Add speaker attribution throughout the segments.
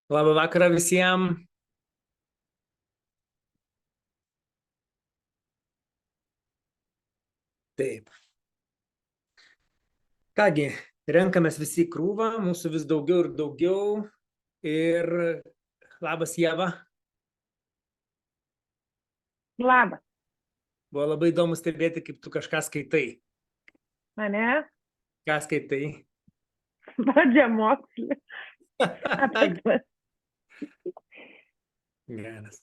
Speaker 1: Labą vakarą visiems. Taip. Kągi, renkamės visi į krūvą, mūsų vis daugiau ir daugiau. Ir labas, Ieva.
Speaker 2: Labas,
Speaker 1: Buvo labai įdomu stebėti, kaip tu kažką skaitai.
Speaker 2: mane
Speaker 1: Ką skaitai?
Speaker 2: pradžiamokslį.
Speaker 1: Geras.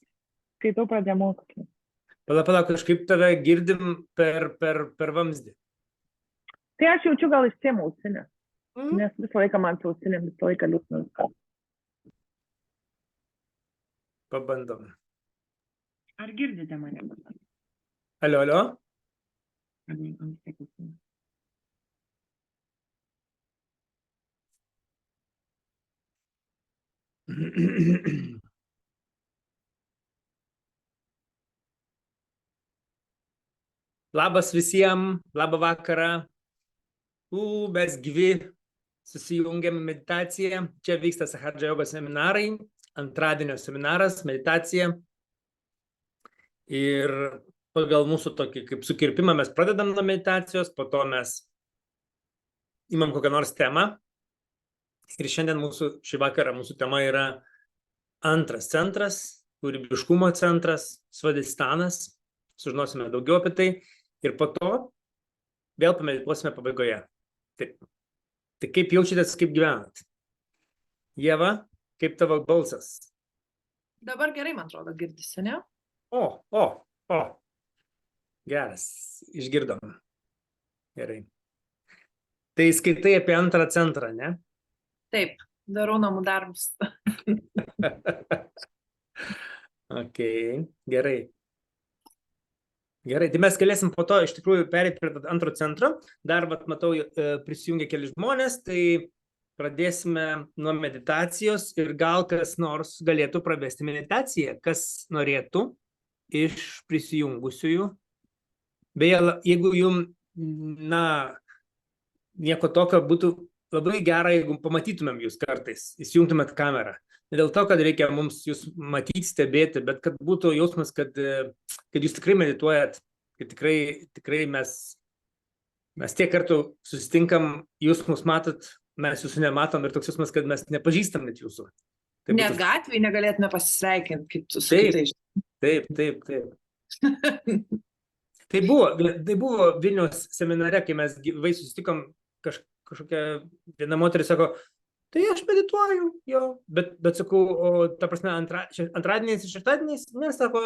Speaker 2: Skaitau pradžiamokslį.
Speaker 1: Palauk, kažkaip tave girdim per vamzdį.
Speaker 2: Tai aš jaučiu gal išsiemu ausinę, nes visą laiką man su ausinėm visą laiką liūsna viskas.
Speaker 1: Pabandom.
Speaker 2: Ar girdite mane?
Speaker 1: Alio, alio? Labas visiems, labą vakarą. Mes gyvi susijungiam į meditaciją. Čia vyksta Sahadža jogos seminarai, antradienio seminaras, meditacija. Ir pagal mūsų tokį kaip sukirpimą mes pradedam nuo meditacijos, po to mes imam kokią nors temą. Ir šiandien šį vakarą mūsų tema yra antras centras, kūrybiškumo centras, Svadistanas. Sužinosime daugiau apie tai. Ir po to vėl pamedituosime pabaigoje. Taip. Tai kaip jaučiatės, kaip gyvenat? Ieva, kaip tavo balsas?
Speaker 2: Dabar gerai, man atrodo, girdisi, ne?
Speaker 1: O. Geras, išgirdom. Gerai. Tai skaitai apie antrą centrą, ne?
Speaker 2: Taip, darau namų darbus.
Speaker 1: Ok, gerai. Gerai, tai mes galėsim po to iš tikrųjų perėti prie antro centro. Dar, matau, prisijungia keli žmonės, tai pradėsime nuo meditacijos ir gal kas nors galėtų pravesti meditaciją, kas norėtų iš prisijungusiųjų. Beje, jeigu jums, nieko tokio būtų labai gera, jeigu pamatytumėm jūs kartais, įsijungtumėt kamerą. Ne dėl to, kad reikia mums jūs matyti, stebėti, bet kad būtų jausmas, kad jūs tikrai medituojat, kad tikrai mes tiek kartų susitinkam, jūs mus matot, mes jūsų nematom ir toks jausmas, kad mes nepažįstam net jūsų. Tai
Speaker 2: Net gatvėje negalėtume pasisveikinti, kaip tu su kitais.
Speaker 1: Taip. Tai buvo Vilniaus seminare, kai mes gyvai susitikom, kažkokia viena moteris sako, tai aš medituoju, jo, bet sakau, o ta prasme antradieniais ir šeštadieniais, nesako,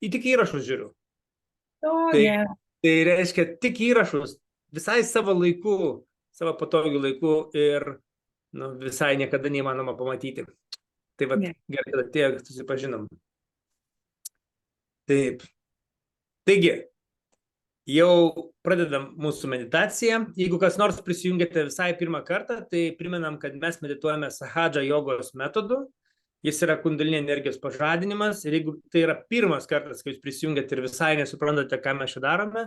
Speaker 1: į tik įrašus žiūriu. Tai reiškia tik įrašus, visai savo laiku, savo patogių laikų ir visai niekada neįmanoma pamatyti. Tai gerai, kad atėjo, susipažinom. Taip. Taigi, jau pradedam mūsų meditaciją. Jeigu kas nors prisijungėte visai pirmą kartą, tai primenam, kad mes medituojame Sahadža jogos metodu. Jis yra kundalinė energijos pažadinimas. Ir jeigu tai yra pirmas kartas, kai jūs prisijungėte ir visai nesuprantate, ką mes čia darome,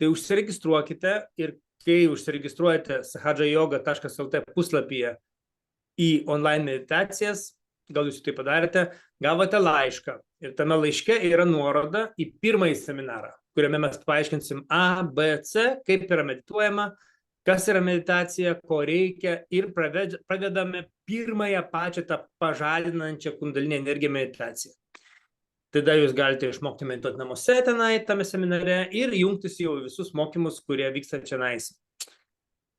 Speaker 1: tai užsiregistruokite ir kai užsiregistruojate sahadžayoga.lt puslapyje į online meditacijas, gal jūs tai padarėte, gavote laišką. Ir tame laiške yra nuoroda į pirmąjį seminarą, kuriame mes paaiškinsim A, B, C, kaip yra medituojama, kas yra meditacija, ko reikia ir pradedame pirmąją pačią tą pažadinančią kundalinę energiją meditaciją. Tada jūs galite išmokti medituoti namuose tenai, tame seminare ir jungtis jau visus mokymus, kurie vyksta čionais.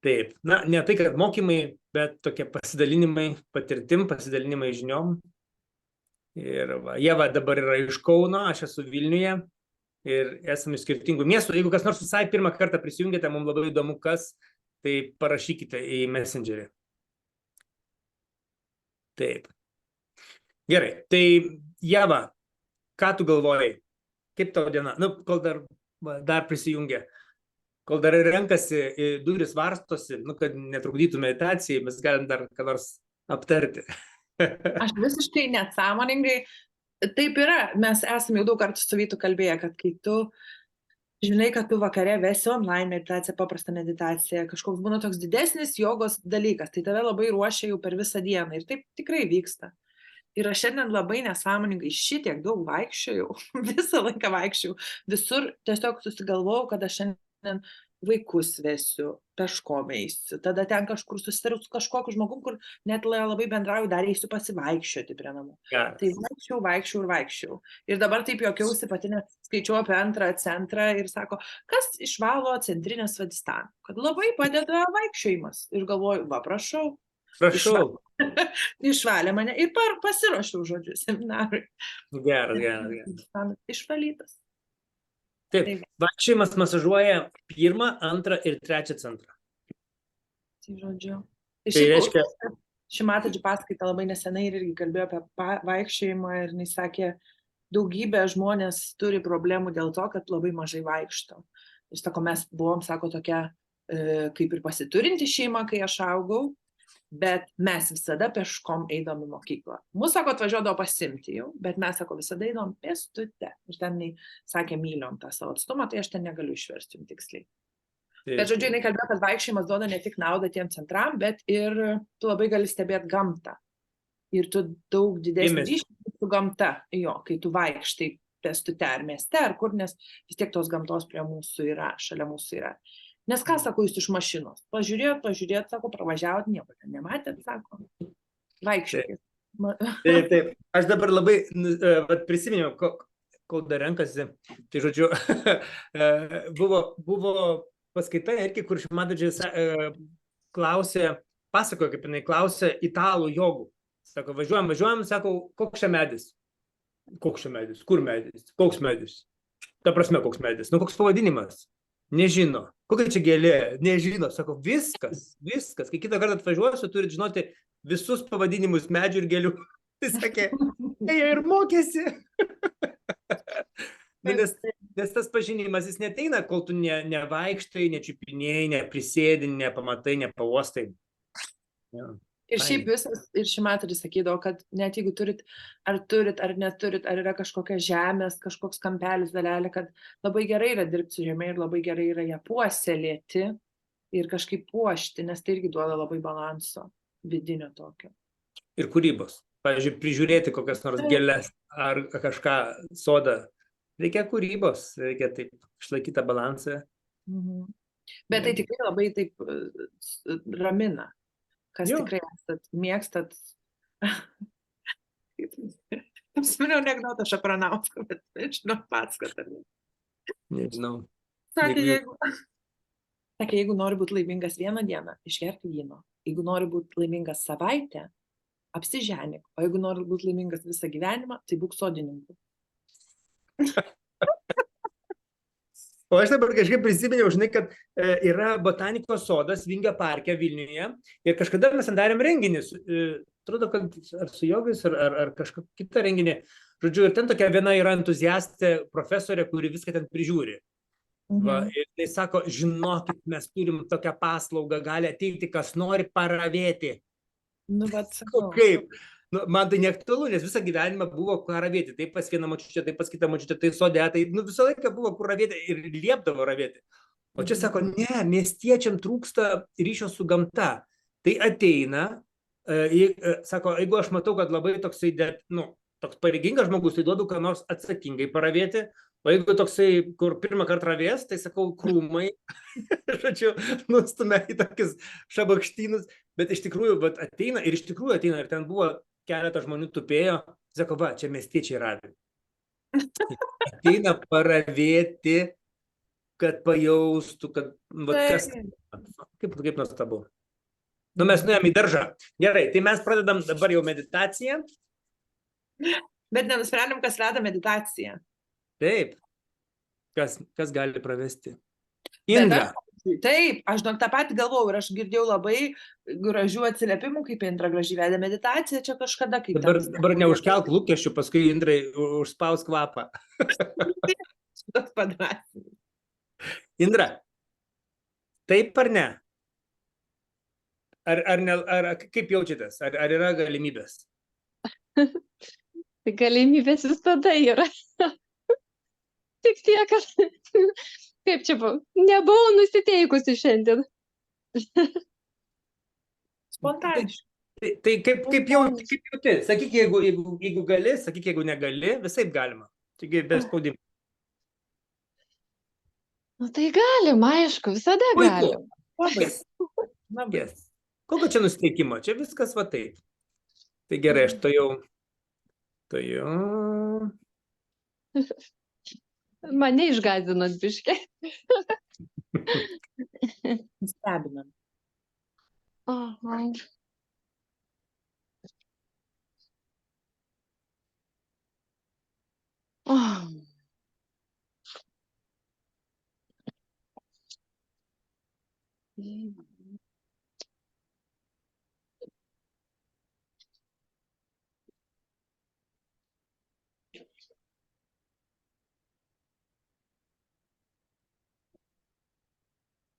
Speaker 1: Taip, ne tai, kad mokymai, bet tokie pasidalinimai patirtim, pasidalinimai žiniom. Ir Ieva dabar yra iš Kauno, aš esu Vilniuje. Ir esame skirtingų miestų. Jeigu kas nors visai pirmą kartą prisijungėte, mums labai įdomu kas, tai parašykite į Messengerį. Taip. Gerai, tai Ieva, ką tu galvojai? Kaip tavo diena? Kol dar prisijungia. Kol dar renkasi, duris varstosi, kad netrukdytų meditacijai, mes galim dar ką nors aptarti.
Speaker 2: Aš visiškai nesąmoningai. Taip yra, mes esame jau daug kartų su Vytu kalbėję, kad kai tu žinai, kad tu vakare vesi online meditaciją, paprastą meditaciją, kažkoks būna toks didesnis jogos dalykas, tai tave labai ruošia jau per visą dieną ir taip tikrai vyksta. Ir aš šiandien labai nesąmoningai šitiek daug vaikščiojau, visą laiką vaikščiojau, visur tiesiog susigalvojau, kad aš šiandien vaikus vesiu, peškom eisiu, tada ten kažkur susitariu su kažkokiu žmogum, kur net labai bendrauju, dar eisiu pasivaikščioti prie namų.
Speaker 1: Geras.
Speaker 2: Tai vaikščiau. Ir dabar taip juokiausi, pati net skaičiau apie antrą centrą ir sako, kas išvalo centrinę Svadistaną, kad labai padeda vaikščiojimas. Ir galvoju, va, prašau.
Speaker 1: Prašau.
Speaker 2: Išvalė mane ir pasiruošiau, žodžiu, seminarui.
Speaker 1: Geras.
Speaker 2: Išvalytas.
Speaker 1: Taip, vaikščiojimas masažuoja 1., 2. ir 3. centrą.
Speaker 2: Tai žodžiu.
Speaker 1: Tai reiškia...
Speaker 2: Šimatadži paskaitą labai nesenai ir irgi kalbėjo apie vaikščiojimą ir jis sakė, daugybė žmonės turi problemų dėl to, kad labai mažai vaikšto. Ir sako, mes buvom, sako, tokia kaip ir pasiturinti šeima, kai aš augau, bet mes visada peškom eidom į mokyklą. Mūsų, sako, atvažiuodavo pasimti jau, bet mes, sako, visada eidom pėstute. Ir ten, sakė, myliom tą savo atstumą, tai aš ten negaliu išversti jums tiksliai. Bet, žodžiu, jinai kalbėjo, kad vaikščiojimas duoda ne tik naudą tiem centram, bet ir tu labai gali stebėti gamtą. Ir tu daug didesnį ryšį su gamta, jo, kai tu vaikštai pėstute ar mieste, ar kur, nes vis tiek tos gamtos prie mūsų yra, šalia mūsų yra. Nes ką, sako, jūs iš mašinos? Pažiūrėt, sako, pravažiavot, nieko ten nematėt, sako, vaikščiokit.
Speaker 1: Taip. Aš dabar labai prisiminiau, kol dar renkasi, tai žodžiu, buvo paskaita irgi, kur Šimatadži pasakojo, kaip jinai klausė italų jogų. Sako, važiuojam, sako, koks čia medis? Koks čia medis? Kur medis? Koks medis? Ta prasme, koks medis? Nu, koks pavadinimas? Nežino. Kokia čia gėlė? Nežino. Sako, viskas. Kai kitą kartą atvažiuosiu, turit žinoti visus pavadinimus medžių ir gėlių. Tai sakė, ir mokėsi. Nes tas pažinimas, jis neteina, kol tu nevaikštai, nečiupinėjai, neprisėdi, nepamatai, nepavostai. Ja.
Speaker 2: Ir šiaip visas, ir Šimatadži sakydavo, kad net jeigu turit, ar neturit, ar yra kažkokia žemės, kažkoks kampelis, dalelė, kad labai gerai yra dirbti su žemė ir labai gerai yra ją puoselėti ir kažkaip puošti, nes tai irgi duoda labai balanso vidinio tokio.
Speaker 1: Ir kūrybos. Pavyzdžiui, prižiūrėti kokias nors gėles ar kažką sodą. Reikia kūrybos, reikia taip išlaikyti balansą.
Speaker 2: Mhm. Bet tai tikrai labai taip ramina. Kas tikrai mėgstat. Apsiminiau anekdotą Šapranausko, bet žinau pats, kad ar ne.
Speaker 1: Nežinau.
Speaker 2: Sakė, jeigu nori būti laimingas vieną dieną, išgerti vyno. Jeigu nori būti laimingas savaitę, apsiženik. O jeigu nori būti laimingas visą gyvenimą, tai būk sodininku.
Speaker 1: O aš dabar kažkaip prisiminiau, žinai, kad yra botanikos sodas Vingio parke Vilniuje ir kažkada mes darėm renginį, atrodo, kad ar su jogais, ar kažkokį kitą renginį. Žodžiu, ir ten tokia viena yra entuziastė profesorė, kuri viską ten prižiūri. Va, ir tai sako, žinokit, mes turim tokią paslaugą, gali ateiti, kas nori paravėti.
Speaker 2: Nu, bet sakau.
Speaker 1: Kaip? Nu, man tai neaktualu, nes visą gyvenimą buvo kur ravėti. Tai pas vieną močiutę, tai pas kitą močiutę, tai sode, tai visą laiką buvo kur ravėti ir liepdavo ravėti. O čia sako, ne, miestiečiam trūksta ryšio su gamta. Tai ateina, sako, jeigu aš matau, kad labai toksai, toks pareigingas žmogus, tai duodu ką nors atsakingai paravėti. O jeigu toksai, kur pirmą kartą ravės, tai sakau, krūmai, žodžiu, nustumia į tokius šabakštynus. Bet iš tikrųjų, ateina, ir ten buvo keletą žmonių tupėjo, sako, va, čia miestiečiai ravi. Ateina paravėti, kad pajaustų, kad, kas, kaip nuostabu. Nu, mes nuėjom į daržą. Gerai, tai mes pradedam dabar jau meditaciją.
Speaker 2: Bet nenusprendėm, kas veda meditaciją.
Speaker 1: Taip. Kas gali pravesti? Indra.
Speaker 2: Taip, aš tą patį galvojau ir aš girdėjau labai gražių atsiliepimų, kaip Indra gražiai vedė meditaciją čia kažkada.
Speaker 1: Dabar neužkelk lūkesčių, paskui Indrai užspaus kvapą. Indra, taip ar ne? Ar kaip jaučiatės? Ar yra galimybės?
Speaker 3: Galimybės visada yra. Tik tiek, kad kaip čia buvo, nebuvau nusiteikusi šiandien.
Speaker 2: Spontaniškai.
Speaker 1: Tai kaip jauti? Sakyk, jeigu gali, sakyk, jeigu negali, visaip galima. Taigi be spaudimo.
Speaker 3: Nu tai galim, aišku, visada
Speaker 1: Puiku.
Speaker 3: galim.
Speaker 2: Labai.
Speaker 1: Yes,
Speaker 2: Labai.
Speaker 1: yes. Kokio čia nusteikimo? Čia viskas va taip. Tai gerai, aš to jau.
Speaker 3: Mane išgazdinot biškį.
Speaker 2: Stebinam.
Speaker 3: Aha. Oh.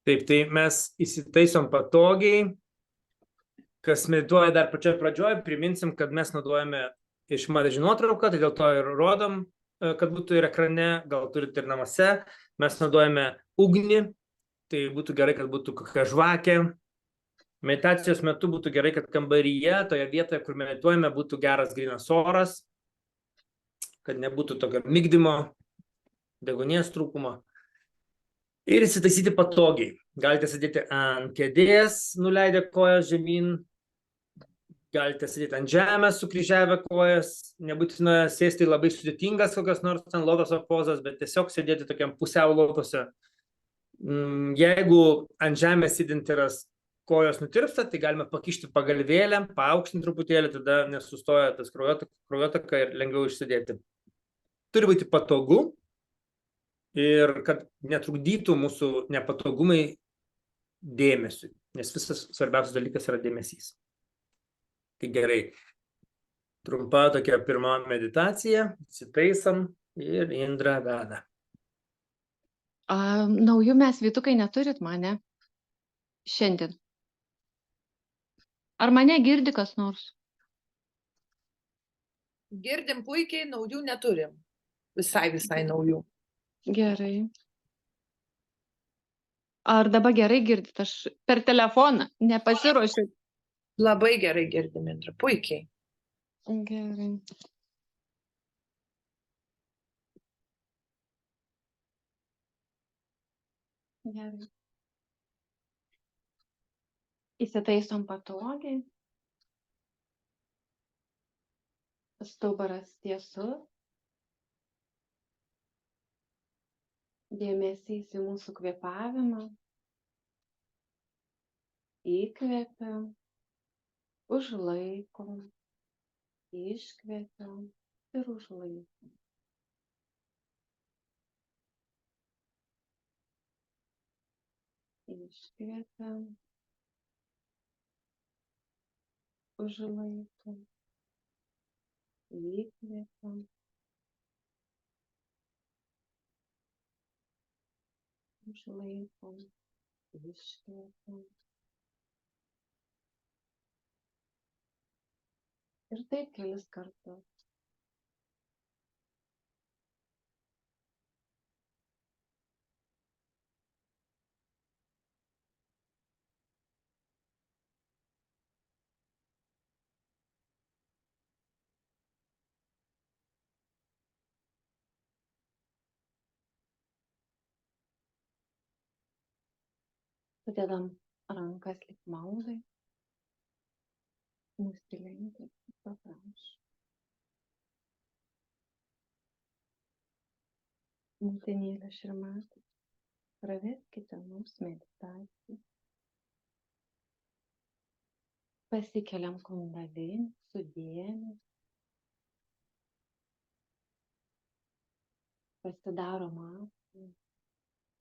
Speaker 1: Taip, tai mes įsitaisom patogiai. Kas medituoja dar pačioje pradžioje, priminsim, kad mes naudojame išmadažį nuotrauką, tai dėl to ir rodom, kad būtų ir ekrane, gal turite ir namuose. Mes naudojame ugnį, tai būtų gerai, kad būtų kokia žvakė. Meditacijos metu būtų gerai, kad kambaryje, toje vietoje, kur medituojame, būtų geras grynas oras, kad nebūtų tokio migdymo, deguonies trūkumo. Ir įsitaisyti patogiai. Galite sėdėti ant kėdės, nuleidę kojas žemyn. Galite sėdėti ant žemės, sukryžiavę kojas. Nebūtina sėsti labai sudėtingas kokios nors ten lotoso pozas, bet tiesiog sėdėti tokiam pusiau lotose. Jeigu ant žemės sėdint yra kojos nutirpsta, tai galime pakišti pagalvėlę, paaukštinti truputėlį, tada nesustoja tas kraujotaka ir lengviau išsėdėti. Turi būti patogu. Ir kad netrukdytų mūsų nepatogumai dėmesiui, nes visas svarbiausias dalykas yra dėmesys. Tai gerai, trumpa tokia pirma meditacija, įsitaisom ir Indra veda.
Speaker 3: Naujų mes vytukai neturit mane šiandien. Ar mane girdi kas nors?
Speaker 2: Girdim puikiai, naujų neturim. Visai naujų.
Speaker 3: Gerai. Ar dabar gerai girdit? Aš per telefoną nepasiruošiu.
Speaker 2: Labai gerai girdim, Indra, puikiai.
Speaker 3: Gerai. Gerai. Įsitaisom patogiai. Stuburas tiesus. Dėmesys į mūsų kvėpavimą. Įkvepiam, užlaikom, iškvepiam ir užlaikom. Iškvepiam, užlaikom, įkvepiam. Užlaikom, iškvepiam. Ir taip kelis kartus. Sudedam rankas lyg maldai. Nusilenkia, paprašom. Motinėlė Šrimatė, praveskite mums meditaciją. Pasikeliam kundalini su dėmesiu. Pasidarom apsą,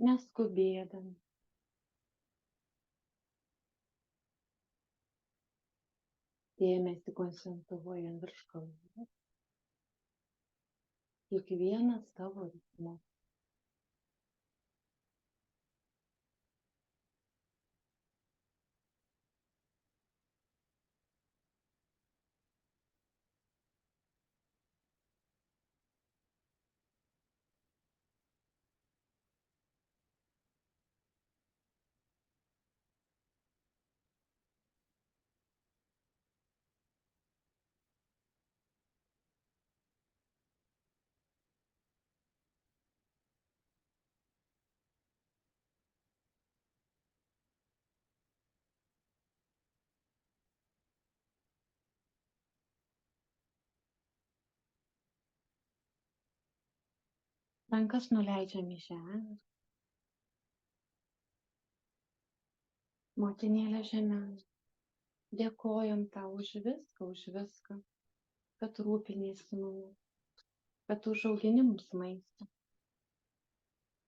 Speaker 3: neskubėdami. Dėmesį koncentruojant virš galvos. Kiekvieną savo ritmą. Rankas nuleidžiam į žemę. Motinėlė žemė. Dėkojam tau už viską, kad rūpiniesi mumis, kad užaugini mums maistą.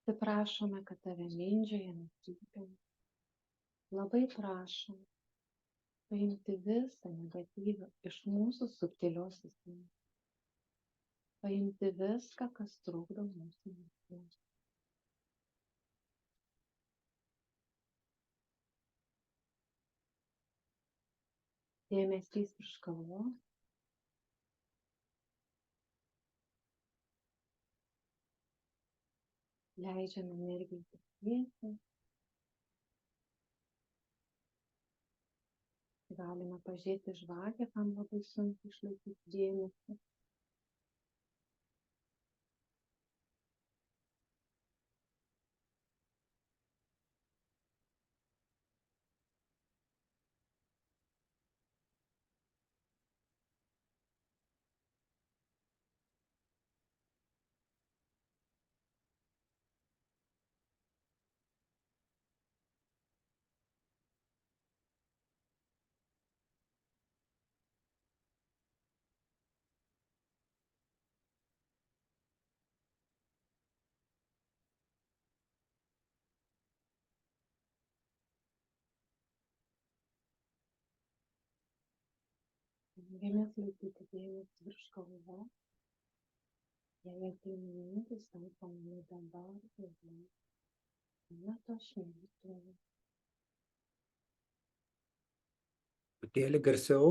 Speaker 3: Tai prašome, kad tave mindžiojame, cypiam. Labai prašom paimti visą negatyvą iš mūsų subtilios sistemos. Paimti viską, kas trukdo mūsų veiklos. Dėmesys virš galvos. Leidžiame energijai tikėti. Galime pažiūrėti žvakę, kam labai sunku išlaikyti dėmesį. Stengiamės laikyti dėmesį virš galvos. Jei ateina mintis, tampame dabar ir metu aš medituoju.
Speaker 1: Truputėlį garsiau.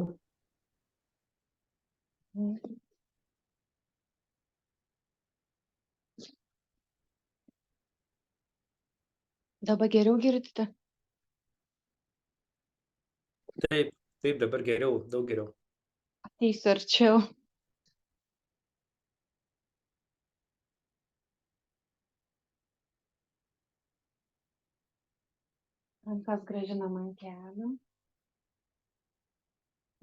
Speaker 3: Dabar geriau girdite?
Speaker 1: Taip, taip, dabar geriau, daug geriau.
Speaker 3: Ateisiu arčiau. Rankas grąžinam ant kelių.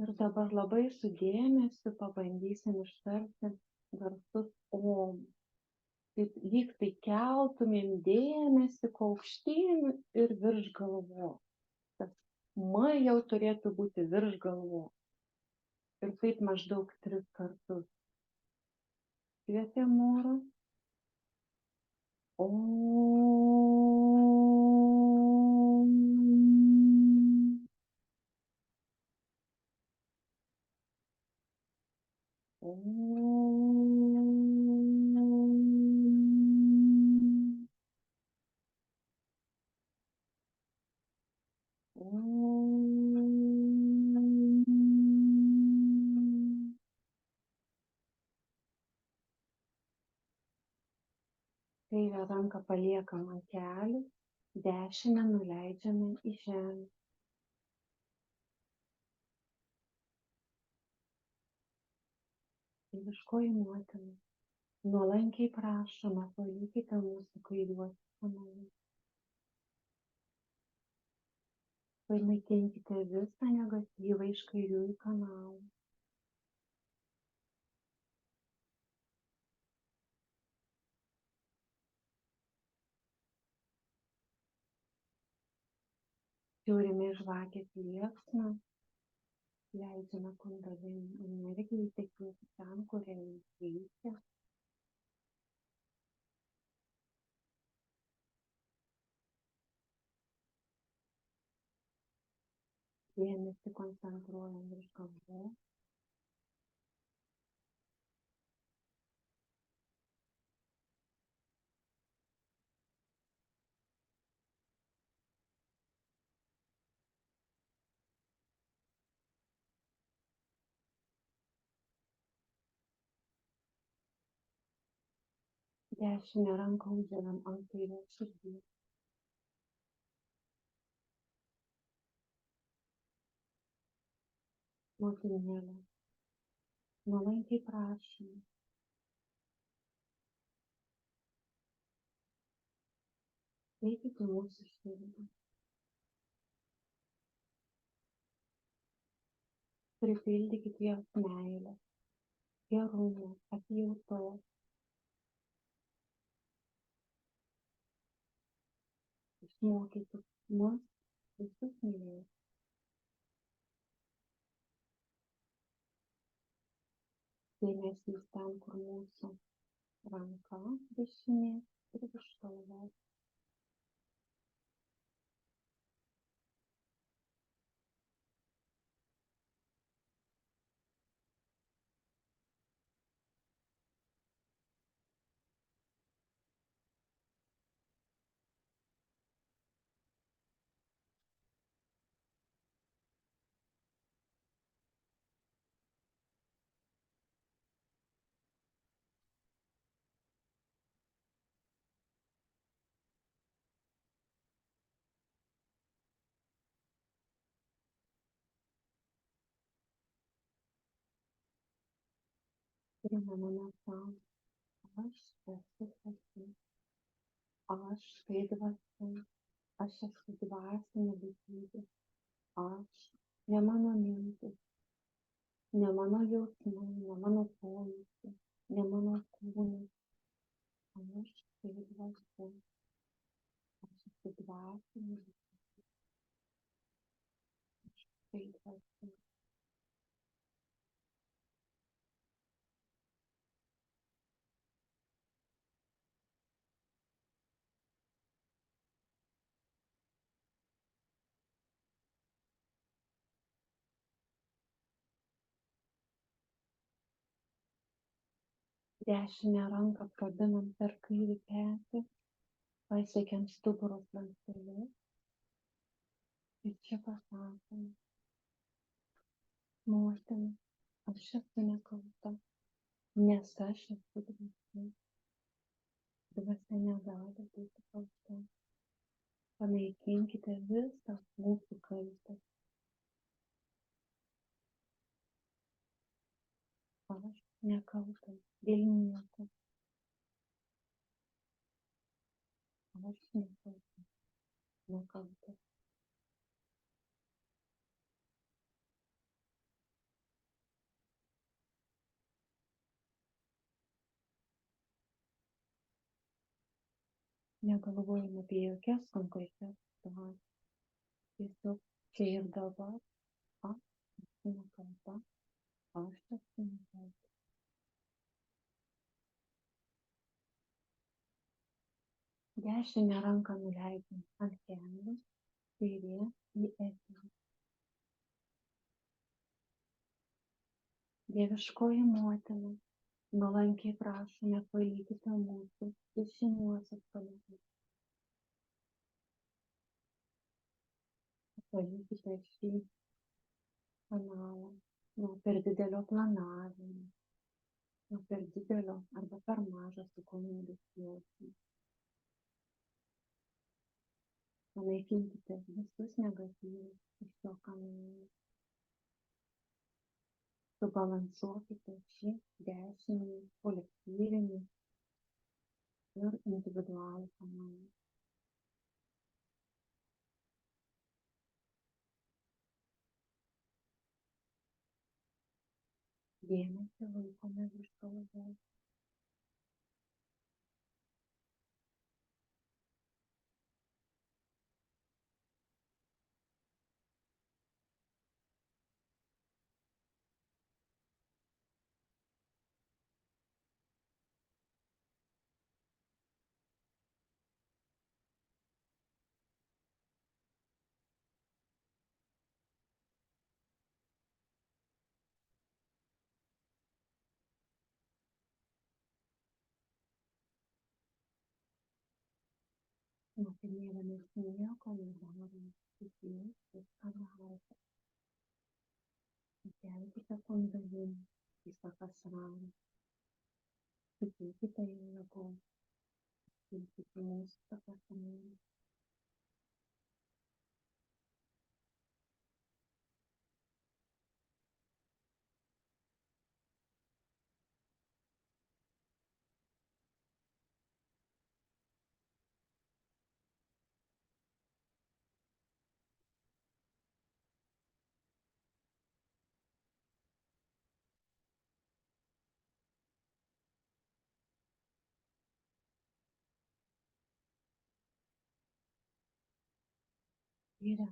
Speaker 3: Ir dabar labai su dėmesiu pabandysim ištarti garsus om. Taip lyg tai keltumėm dėmesį aukštyn ir virš galvos. Tas M jau turėtų būti virš galvos. Ir taip maždaug 3 kartus. Kvietėm orą. Kairę ranką paliekam ant kelių, dešinę nuleidžiame į žemę. Dieviškoji motina, nuolankiai prašome, palikite mūsų kairiuosius kanalus. Panaikinkite visą negatyvą iš kairiųjų kanalų. Žiūrime į žvakės liepsną, leidžiame kundalini energijai tekėti ten, kur jai reikia. Dėmesį koncentruojam virš galvos. Dešinę ranką uždedam ant kairės širdies. Motinėlė, nuolankiai prašome. Eikite mūsų širdį. Pripildykite jos meilę, gerumo, atjautos. išmokytų mus visus mylėti. Dėmesys ten, kur mūsų ranka dešinė ir virš galvos. Primename sau, aš esu pati, aš tai dvasia, aš esu dvasinė būtybė, aš, ne mano mintis, ne mano jausmai, ne mano pojūčiai, ne mano kūnas, aš tai dvasia, aš esu dvasinė būtybė, aš tai dvasia. Dešinę ranką kabinam per kairį petį, pasiekiam stuburo slankstelius ir čia pasakom, motina, aš esu nekalta, nes aš esu dvasia. Dvasia negali būti kalta. Panaikinkite visą mūsų kaltę. Aš nekalta dėl nieko. Aš nekalta. Nekalta. Negalvojam apie jokias konkrečias situacijas. Tiesiog čia ir dabar aš esu nekalta. Aš esu nekalta. Dešinę ranką nuleidžiam ant kelių, kairė į eterį. Dieviškoji motina, nuolankiai prašome palydėti mūsų dešiniuosius kolegas. Palydėti šį kanalą nuo per didelio planavimo, nuo per didelio arba per mažo atsakomybės jausmo. Panaikinkite visus negatyvus iš šio kanalo. Subalansuokite šį dešinį, kolektyvinį ir individualų kanalą. Dėmesį laikome virš galvos. Motinėdamės nieko nedarome, tik jūs viską darote. Kelkite kundalini, visą pasaulyje. Suteikite jų jėgos, suteikite mūsų pasaulyje. kairę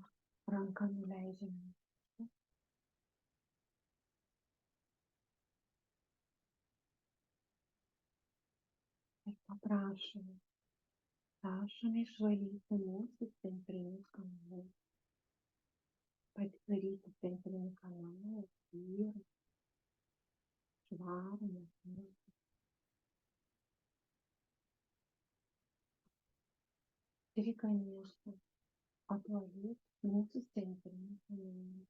Speaker 3: ranką nuleidžiame. Ir prašome išvalyti mūsų centrinius kanalus. Padaryti centrinį kanalą ir švarų mūsų. Trikanėšą apvalyti mūsų centrinį kanalą.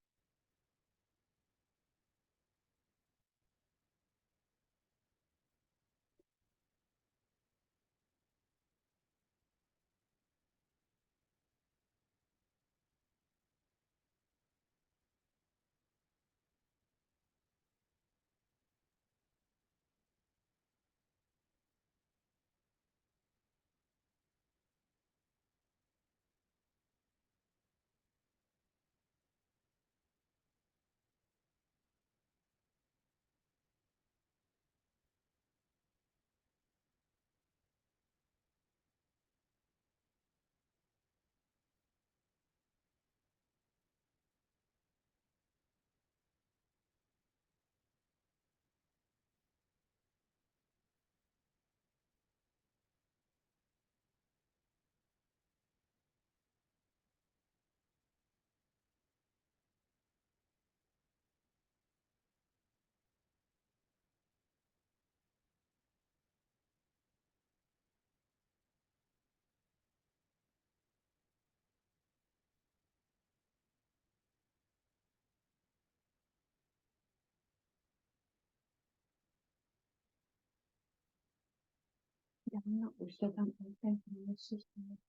Speaker 3: Delną uždedam ant centrinės širdies.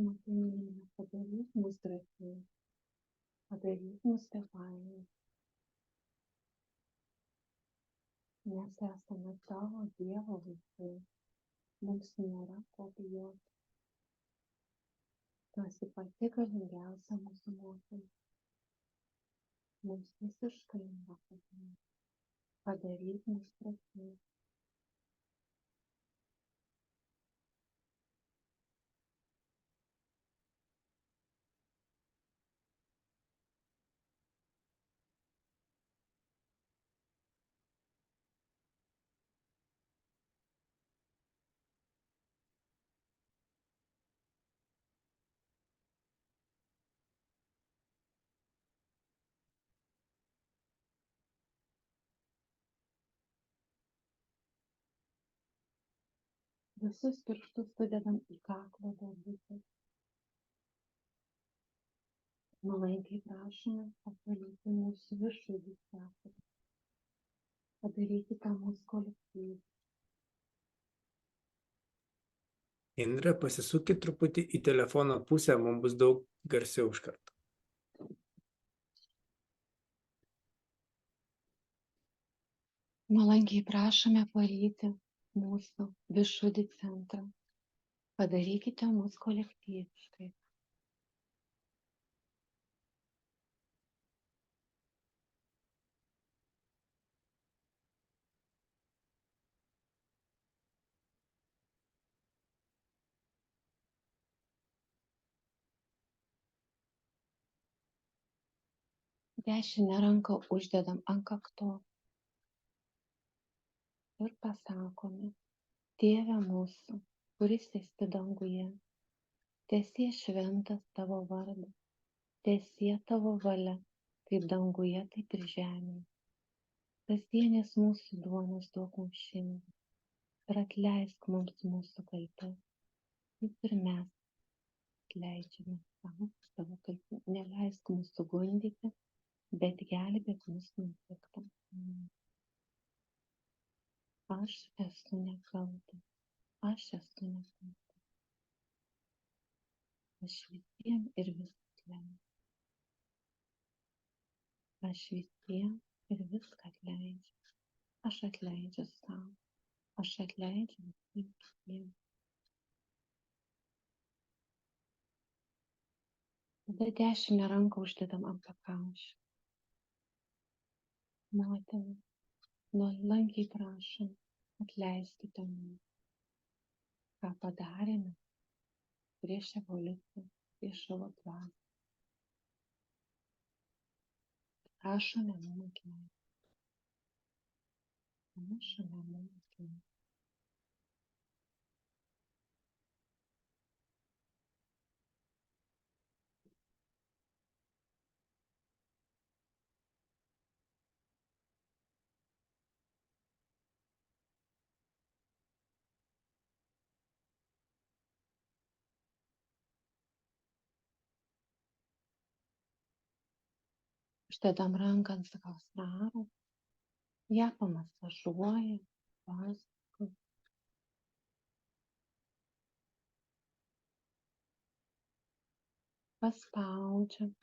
Speaker 3: Motinėlė, padaryk mus drąsiais, padaryk mus tėvais. Mes esame tavo Dievo vaikai. Mums nėra ko bijoti. Tu esi pati galingiausia mūsų motina. Mums visiškai nėra ko bijoti. Padaryk mus drąsiais. Visus pirštus sudedam į kaklo duobutę. Nuolankiai prašome apvalyti mūsų viršūnį sąstatą. Padarykite mūsų kolektyvą.
Speaker 1: Indre, pasisukit truputį į telefono pusę, mums bus daug garsiau iš karto.
Speaker 3: Nuolankiai prašome apvalyti mūsų viršūnį centrą. Padarykite mūsų kolektyviškai. Dešinę ranką uždedam ant kaktos ir pasakome: Tėve mūsų, kuris esi danguje, teesie šventas tavo vardas, teesie tavo valia, kaip danguje, taip ir žemėje. Kasdienės mūsų duonos duok mums šiandien ir atleisk mums mūsų kaltes, kaip ir mes atleidžiame savo kaltes. Neleisk mūsų gundyti, bet gelbėk mus nuo pikto. Aš esu nekaltas. Aš esu nekaltas. Aš visiems ir viską atleidžiu. Aš visiems ir viską atleidžiu. Aš atleidžiu savo. Aš atleidžiu visiems kitiems. Tada dešinę ranką uždedam ant pakaušio. Motina, nuolankiai prašom, atleiskite mums, ką padarėme, prieš evoliuciją, prieš savo dvasią. Prašome mokymai. Prašome mokymai. Uždedam ranką ant sakausnaro, ją pamasažuoja, paskui paspaudžiam.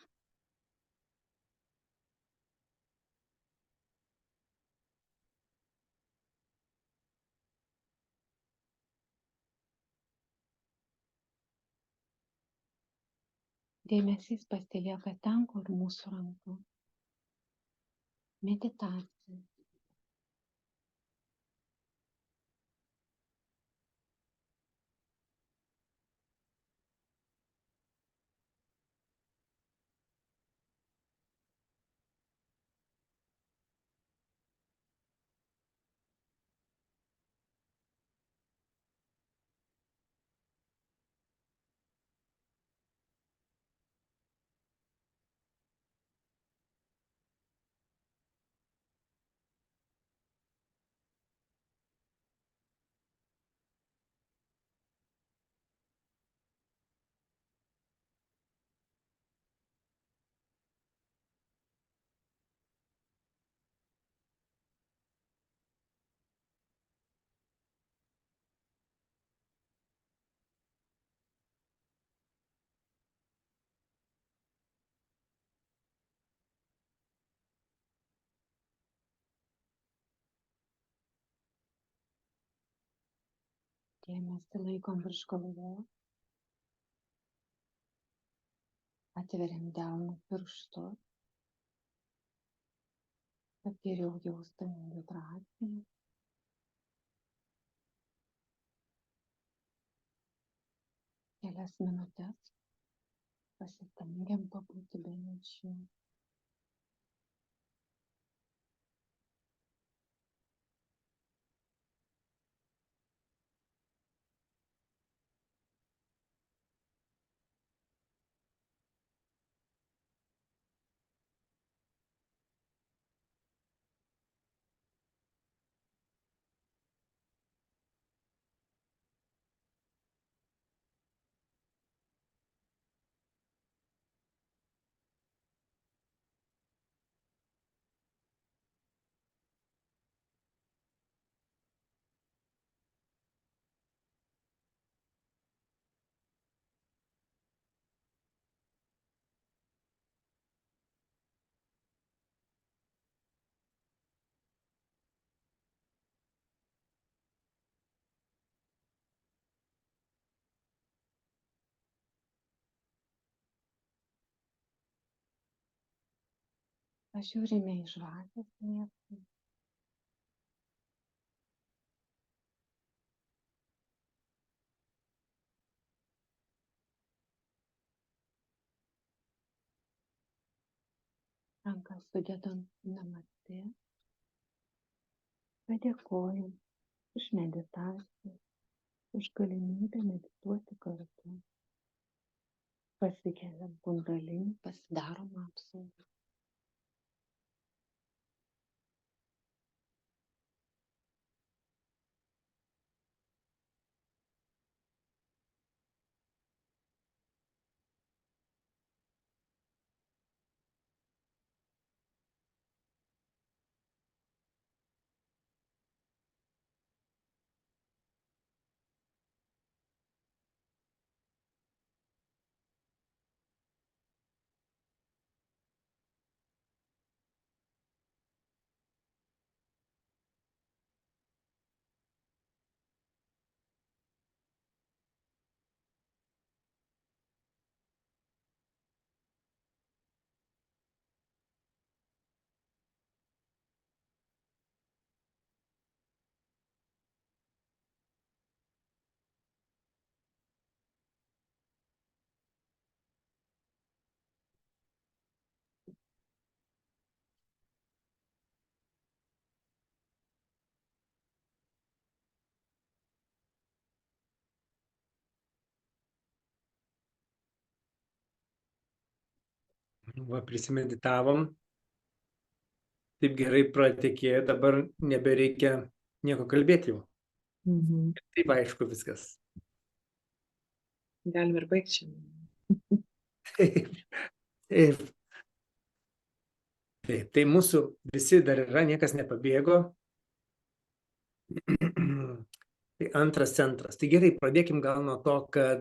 Speaker 3: Dėmesys pasilieka ten, kur mūsų ranka. Meditacija. Dėmesį laikom virš galvos. Atveriam delnų pirštus, kad geriau jaustumėm vibraciją. Kelias minutes pasistengiam pabūti be minčių. Pažiūrime į žvakės mėsą. Rankas sudedam namaste. Padėkojam už meditaciją, už galimybę medituoti kartu. Pasikeliam kundalinį, pasidarom apsaugą.
Speaker 1: Va, prisimeditavom, taip gerai pratekėjo, dabar nebereikia nieko kalbėti jau.
Speaker 2: Mhm.
Speaker 1: Taip aišku viskas.
Speaker 2: Galim ir baigti šiandien.
Speaker 1: Taip. Taip, tai mūsų visi dar yra, niekas nepabėgo. Tai antras centras. Tai gerai, pradėkim gal nuo to, kad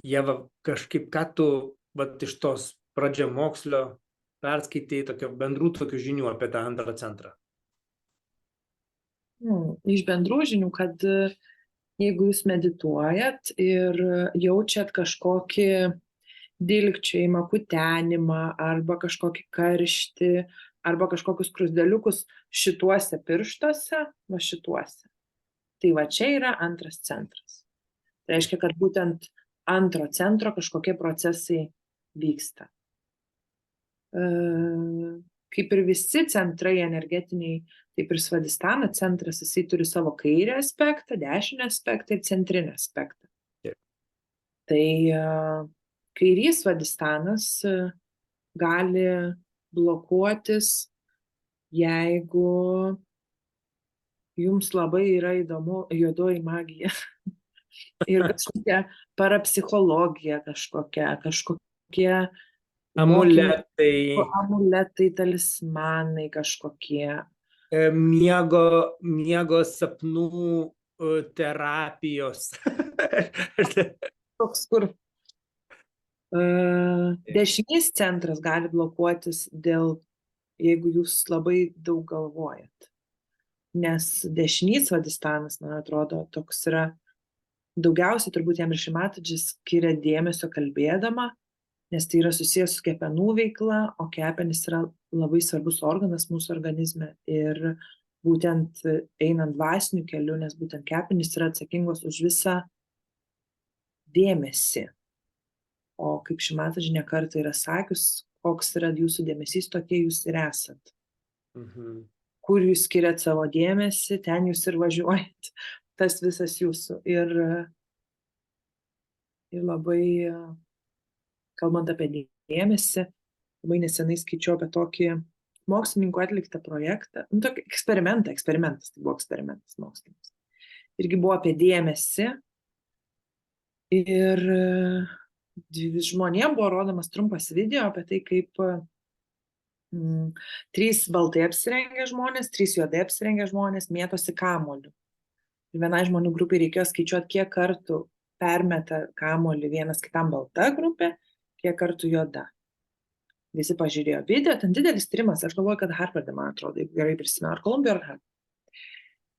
Speaker 1: Ieva, kažkaip ką tu iš tos pradžiamokslio perskaitei tokio bendrų tokių žinių apie tą antrą centrą.
Speaker 2: Iš bendrų žinių, kad jeigu jūs medituojat ir jaučiat kažkokį dilgčiojimą, kutenimą arba kažkokį karštį arba kažkokius krusdeliukus šituose pirštuose, va šituose. Tai va čia yra antras centras. Tai reiškia, kad būtent antro centro kažkokie procesai vyksta. Kaip ir visi centrai energetiniai, taip ir Svadhisthana centras, jisai turi savo kairę aspektą, dešinę aspektą ir centrinę aspektą.
Speaker 1: Taip.
Speaker 2: Tai kairys Svadhisthananas gali blokuotis, jeigu jums labai yra įdomu juodoji magija ir kažkokia parapsichologija, kažkokie amuletai, talismanai kažkokie.
Speaker 1: Miego sapnų terapijos.
Speaker 2: Toks, kur dešinys centras gali blokuotis jeigu jūs labai daug galvojat. Nes dešinys Svadhisthananas, man atrodo, toks yra, daugiausiai turbūt jam Rishi Mataji skiria dėmesio kalbėdama, nes tai yra susijęs su kepenų veikla, o kepenys yra labai svarbus organas mūsų organizme ir būtent einant dvasiniu keliu, nes būtent kepenys yra atsakingos už visą dėmesį. O kaip Rishi Mataji ne kartą yra sakius, koks yra jūsų dėmesys, tokie jūs ir esat.
Speaker 1: Mhm.
Speaker 2: Kur jūs skiriat savo dėmesį, ten jūs ir važiuojat, tas visas jūsų. Ir labai, kalbant apie dėmesį, labai nesenai skaičiau apie tokį mokslininkų atliktą projektą, tokį eksperimentas, tai buvo eksperimentas mokslinis. Irgi buvo apie dėmesį ir žmonėm buvo rodomas trumpas video apie tai, kaip 3 baltai apsirengę žmonės, 3 juodai apsirengę žmonės mėtosi kamuoliu. Ir vienai žmonių grupiai reikėjo skaičiuoti, kiek kartų permeta kamuolį vienas kitam balta grupė, kiek kartų juoda. Visi pažiūrėjo video, ten didelis tyrimas, aš galvoju, kad Harvarde, man atrodo, jeigu gerai prisimenu, ar Kolumbijoje, ar Harvarde.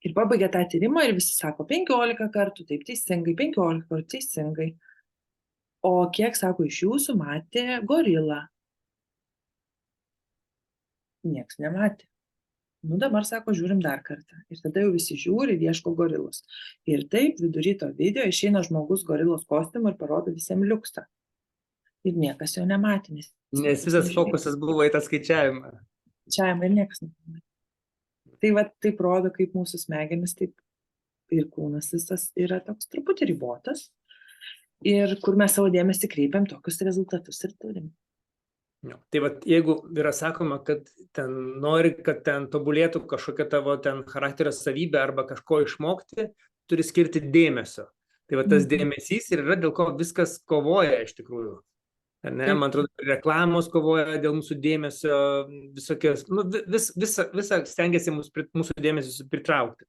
Speaker 2: Ir pabaigė tą tyrimą ir visi sako 15 kartų, taip teisingai, 15 kartų teisingai. O kiek, sako, iš jūsų matė gorilą? Niekas nematė. Dabar, sako, žiūrim dar kartą. Ir tada jau visi žiūri ir ieško gorilos. Ir taip, vidury to video išeina žmogus gorilos kostiumu ir parodo visiems liuksą. Ir niekas jo nematė.
Speaker 1: Nes visas fokusas buvo į tą skaičiavimą.
Speaker 2: Skaičiavimą ir niekas nematė. Tai va, taip rodo, kaip mūsų smegenis, taip ir kūnas visas yra toks truputį ribotas. Ir kur mes savo dėmesį kreipiam, tokius rezultatus ir turim.
Speaker 1: Tai va, jeigu yra sakoma, kad ten nori, kad ten tobulėtų kažkokia tavo ten charakterio savybė arba kažko išmokti, turi skirti dėmesio. Tai va, tas dėmesys ir yra, dėl ko viskas kovoja iš tikrųjų. Ne, man atrodo, reklamos kovoja dėl mūsų dėmesio, visokios, visą stengiasi mūsų dėmesį pritraukti.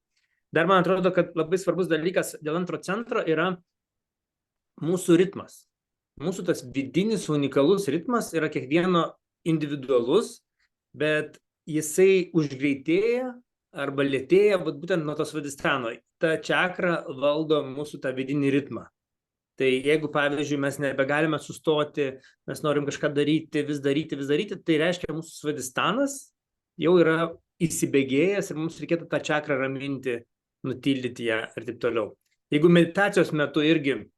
Speaker 1: Dar man atrodo, kad labai svarbus dalykas dėl antro centro yra mūsų ritmas. Mūsų tas vidinis unikalus ritmas yra kiekvieno individualus, bet jisai užgreitėja arba lėtėja būtent nuo to Svadhisthano. Ta čakra valdo mūsų tą vidinį ritmą. Tai jeigu, pavyzdžiui, mes nebegalime sustoti, mes norim kažką daryti, vis daryti, tai reiškia, mūsų Svadhisthananas jau yra įsibėgėjęs ir mums reikėtų tą čakrą raminti, nutildyti ją ir taip toliau. Jeigu meditacijos metu irgi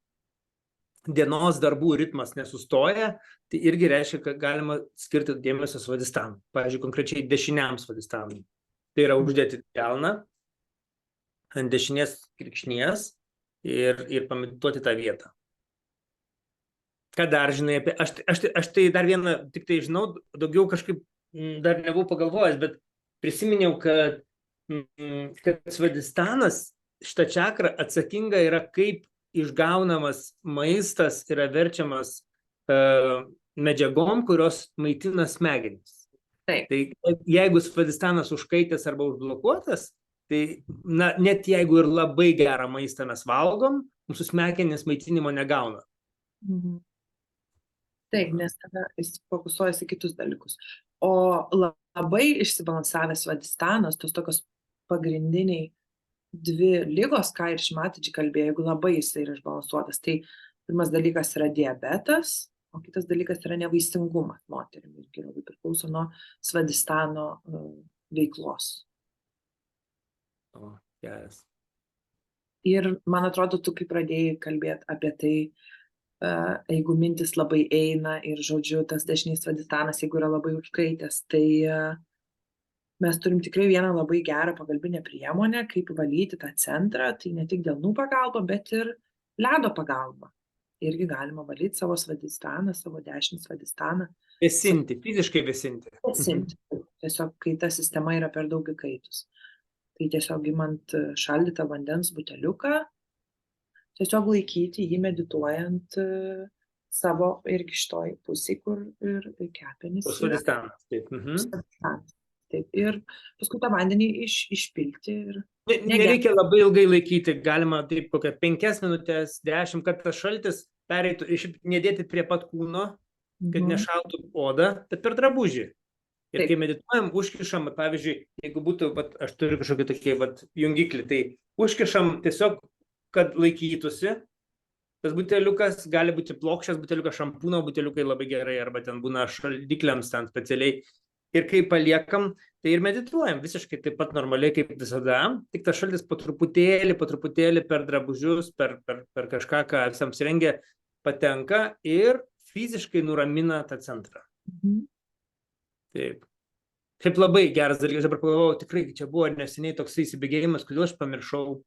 Speaker 1: dienos darbų ritmas nesustoja, tai irgi reiškia, kad galima skirti dėmesio Svadhisthanui. Pavyzdžiui, konkrečiai dešiniam Svadhisthanui. Tai yra uždėti delną ant dešinės kirkšnies ir pamedituoti tą vietą. Ką dar žinai apie... Aš tai dar vieną, tik tai žinau, daugiau kažkaip dar nebuvau pagalvojęs, bet prisiminiau, kad svadistanas, šita čakra atsakinga yra, kaip išgaunamas maistas yra verčiamas medžiagom, kurios maitina smegenis.
Speaker 2: Taip.
Speaker 1: Tai jeigu svadistanas užkaitęs arba užblokuotas, tai net jeigu ir labai gerą maistą mes valgom, mūsų smegenys maitinimo negauna.
Speaker 2: Taip, nes tada jis fokusuojasi kitus dalykus. O labai išsibalansavęs svadistanas, tos tokios pagrindiniai dvi ligos, ką ir Šimatiči kalbėjo, jeigu labai jis yra išbalansuotas, tai pirmas dalykas yra diabetas, o kitas dalykas yra nevaisingumas moterim, irgi labai priklauso nuo svadistano veiklos.
Speaker 1: Yes.
Speaker 2: Ir man atrodo, tu kai pradėjai kalbėti apie tai, jeigu mintis labai eina ir, žodžiu, tas dešinys svadistanas, jeigu yra labai užkaitęs, tai mes turim tikrai vieną labai gerą pagalbinę priemonę, kaip valyti tą centrą, tai ne tik delnų pagalba, bet ir ledo pagalba. Irgi galima valyti savo svadistaną, savo dešinį svadistaną.
Speaker 1: Vėsinti, fiziškai vėsinti.
Speaker 2: Vėsinti. Tiesiog, kai ta sistema yra per daug įkaitus. Tai tiesiog imant šaldytą vandens buteliuką, tiesiog laikyti jį medituojant savo irgi šitoj pusėj, kur ir kepenys.
Speaker 1: Svadistanas, taip.
Speaker 2: Taip. Ir paskui tą vandenį išpilti.
Speaker 1: Nereikia labai ilgai laikyti, galima taip kokią 5 minutės, 10, kad tas šaltis pereitų, nedėti prie pat kūno, kad nešaltų odą, bet per drabužį. Ir kai medituojam, užkišam, pavyzdžiui, jeigu būtų, aš turiu kažkokį tokį jungiklį, tai užkišam tiesiog, kad laikytųsi. Tas buteliukas gali būti plokščias buteliukas, šampūno buteliukai labai gerai, arba ten būna šaldikliams ten specialiai. Ir kai paliekam, tai ir medituojam visiškai taip pat normaliai kaip visada, tik tas šaltis po truputėlį per drabužius, per kažką, ką esam apsirengę, patenka ir fiziškai nuramina tą centrą. Taip. Kaip labai geras dalykas, dabar pagalvojau, tikrai čia buvo neseniai toksai įsibėgėjimas, kodėl aš pamiršau,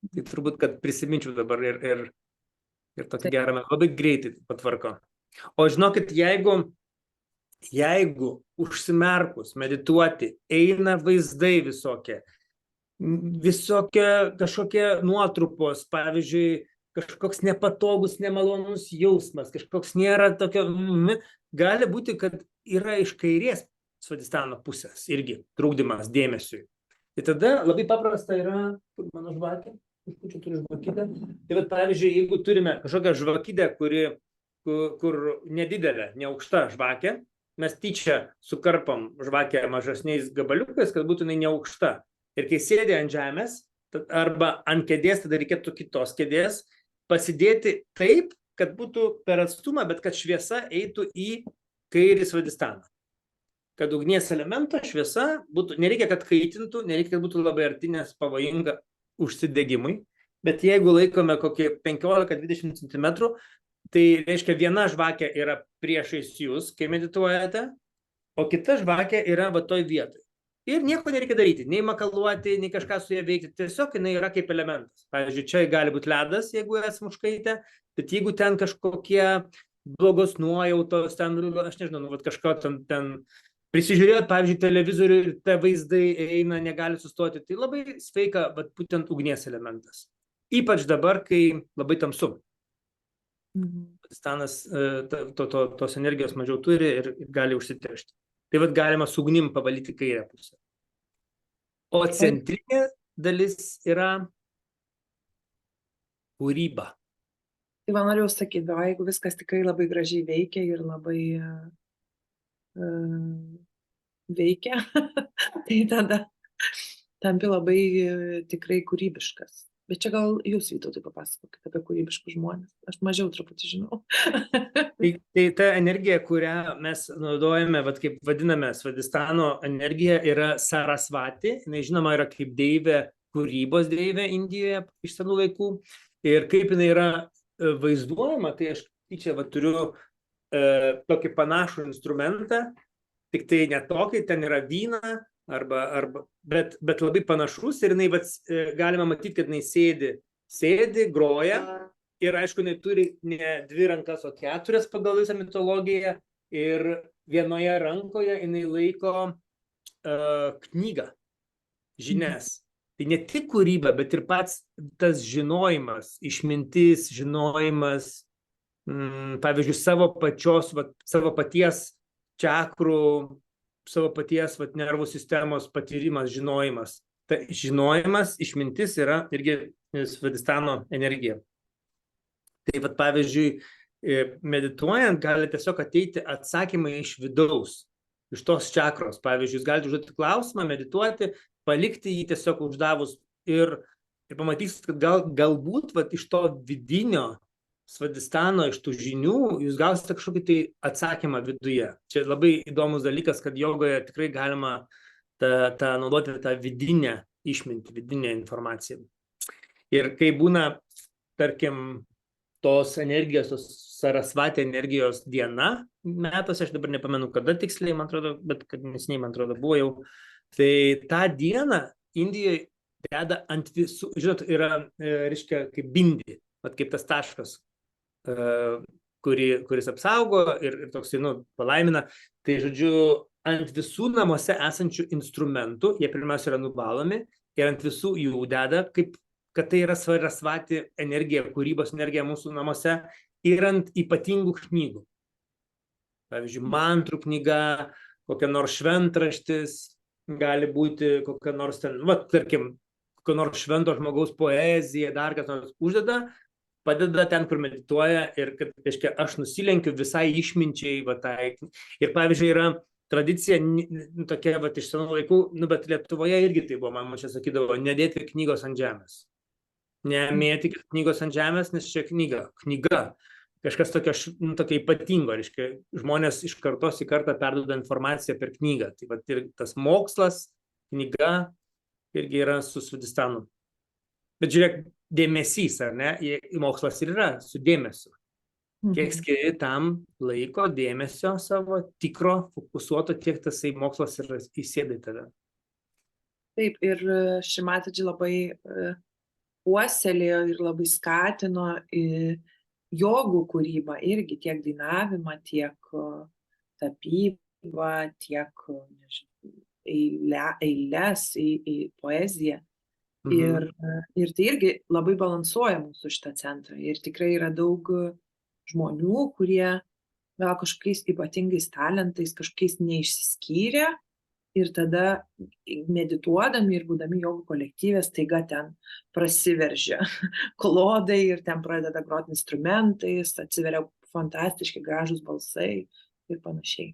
Speaker 1: tai turbūt, kad prisiminčiau dabar ir tokį gerą, labai greitai patvarko. O žinokit, jeigu užsimerkus medituoti, eina vaizdai visokie kažkokie nuotrupos, pavyzdžiui, kažkoks nepatogus, nemalonus jausmas, kažkoks nėra tokio, gali būti, kad yra iš kairės svadistano pusės irgi trukdymas dėmesiui. Tai tada labai paprasta yra, kur mano žvakė, čia turiu žvakydę, tai pavyzdžiui, jeigu turime kažkokią žvakydę, kur nedidelė, neaukšta žvakė, mes tyčia sukarpam žvakę mažesniais gabaliukais, kad būtų neaukšta. Ir kai sėdė ant žemės, arba ant kėdės, tada reikėtų kitos kėdės, pasidėti taip, kad būtų per atstumą, bet kad šviesa eitų į kairį svadistaną. Kad ugnies elemento šviesa būtų, nereikia, kad kaitintų, nereikia, kad būtų labai arti, nes pavojinga užsidegimui, bet jeigu laikome kokį 15-20 cm, tai reiškia viena žvakė yra priešais jūs, kai medituojate, o kita žvakė yra toj vietoj. Ir nieko nereikia daryti, nei makaluoti, nei kažką su ją veikti, tiesiog jinai yra kaip elementas. Pavyzdžiui, čia gali būti ledas, jeigu esam užkaitę, bet jeigu ten kažkokie blogos nuojautos, ten, aš nežinau, kažko ten prisižiūrėt, pavyzdžiui, televizorių ir tie vaizdai eina, negali sustoti, tai labai sveika, bet būtent ugnies elementas. Ypač dabar, kai labai tamsu. Stanas tos energijos mažiau turi ir gali užsiteršti. Tai galima su ugnim pavalyti kairę pusę. O centrinė dalis yra kūryba.
Speaker 2: Tai man norėjau sakyti, jeigu viskas tikrai labai gražiai veikia ir labai veikia, tai tada tampi labai tikrai kūrybiškas. Bet čia gal jūs, Vytautai, papasakokite apie kūrybiškus žmonės. Aš mažiau truputį žinau.
Speaker 1: Tai ta energija, kurią mes naudojame, kaip vadiname svadistano energija, yra Sarasvati. Jinai žinoma yra kaip deivė, kūrybos deivė Indijoje iš senų laikų. Ir kaip jinai yra vaizduojama, tai aš čia turiu tokį panašų instrumentą, tik tai ne tokį, ten yra vyna, bet labai panašus ir jinai galima matyti, kad jinai sėdi, groja ir aišku, jinai turi ne 2 rankas, o 4 pagal visą mitologiją. Ir vienoje rankoje jinai laiko knygą, žinias. Tai ne tik kūryba, bet ir pats tas žinojimas, išmintis, žinojimas, pavyzdžiui, savo paties čakrų, savo paties nervų sistemos patyrimas, žinojimas. Ta žinojimas, išmintis yra irgi svadhisthano energija. Tai pavyzdžiui, medituojant gali tiesiog ateiti atsakymai iš vidaus, iš tos čakros. Pavyzdžiui, jūs galite užduoti klausimą, medituoti, palikti jį tiesiog uždavus ir pamatysit, kad galbūt iš to vidinio svadhisthano, iš tų žinių, jūs gausite kažkokį tai atsakymą viduje. Čia labai įdomus dalykas, kad jogoje tikrai galima naudoti tą vidinę išmintį, vidinę informaciją. Ir kai būna, tarkim, tos energijos, tos Sarasvati energijos diena metuose, aš dabar nepamenu, kada tiksliai, man atrodo, bet kad nesiniai, man atrodo, buvo jau. Tai tą dieną Indijoje deda ant visų, žinot, yra, reiškia, kaip bindi, kaip tas taškas, kuris apsaugo ir toksai, palaimina. Tai, žodžiu, ant visų namuose esančių instrumentų, jie pirmiausia yra nuvalomi, ir ant visų jų deda, kad tai yra Sarasvati energija, kūrybos energija mūsų namuose, ir ant ypatingų knygų. Pavyzdžiui, mantrų knyga, kokia nors šventraštis, gali būti kokia nors ten, tarkim, kokia nors švento žmogaus poezija, dar kas nors uždeda, padeda ten, kur medituoja, ir kad, reiškia, aš nusilenkiu visai išminčiai, ir pavyzdžiui, yra tradicija tokia, iš senų laikų, bet Lietuvoje irgi tai buvo, man čia sakydavo, nedėti knygos ant žemės. Nemėti knygos ant žemės, nes čia knyga. Kažkas tokio ypatingo, reiškia, žmonės iš kartos į kartą perduoda informaciją per knygą. Tai ir tas mokslas, knyga irgi yra su svadhisthanu. Bet žiūrėk, dėmesys, ar ne? Mokslas ir yra su dėmesiu. Kiek skiri tam laiko, dėmesio savo tikro, fokusuoto, tiek tasai mokslas ir įsėda į tave.
Speaker 2: Taip, ir Šrimatidži labai puoselėjo ir labai skatino jogų kūrybą irgi, tiek dainavimą, tiek tapybą, tiek eiles, poeziją. Ir tai irgi labai balansuoja mūsų šitą centrą. Ir tikrai yra daug žmonių, kurie gal kažkokiais ypatingais talentais, kažkokiais neišsiskyrė. Ir tada medituodami ir būdami jogų kolektyve staiga ten prasiveržia klodai ir ten pradeda groti instrumentais, atsiveria fantastiški gražūs balsai ir panašiai.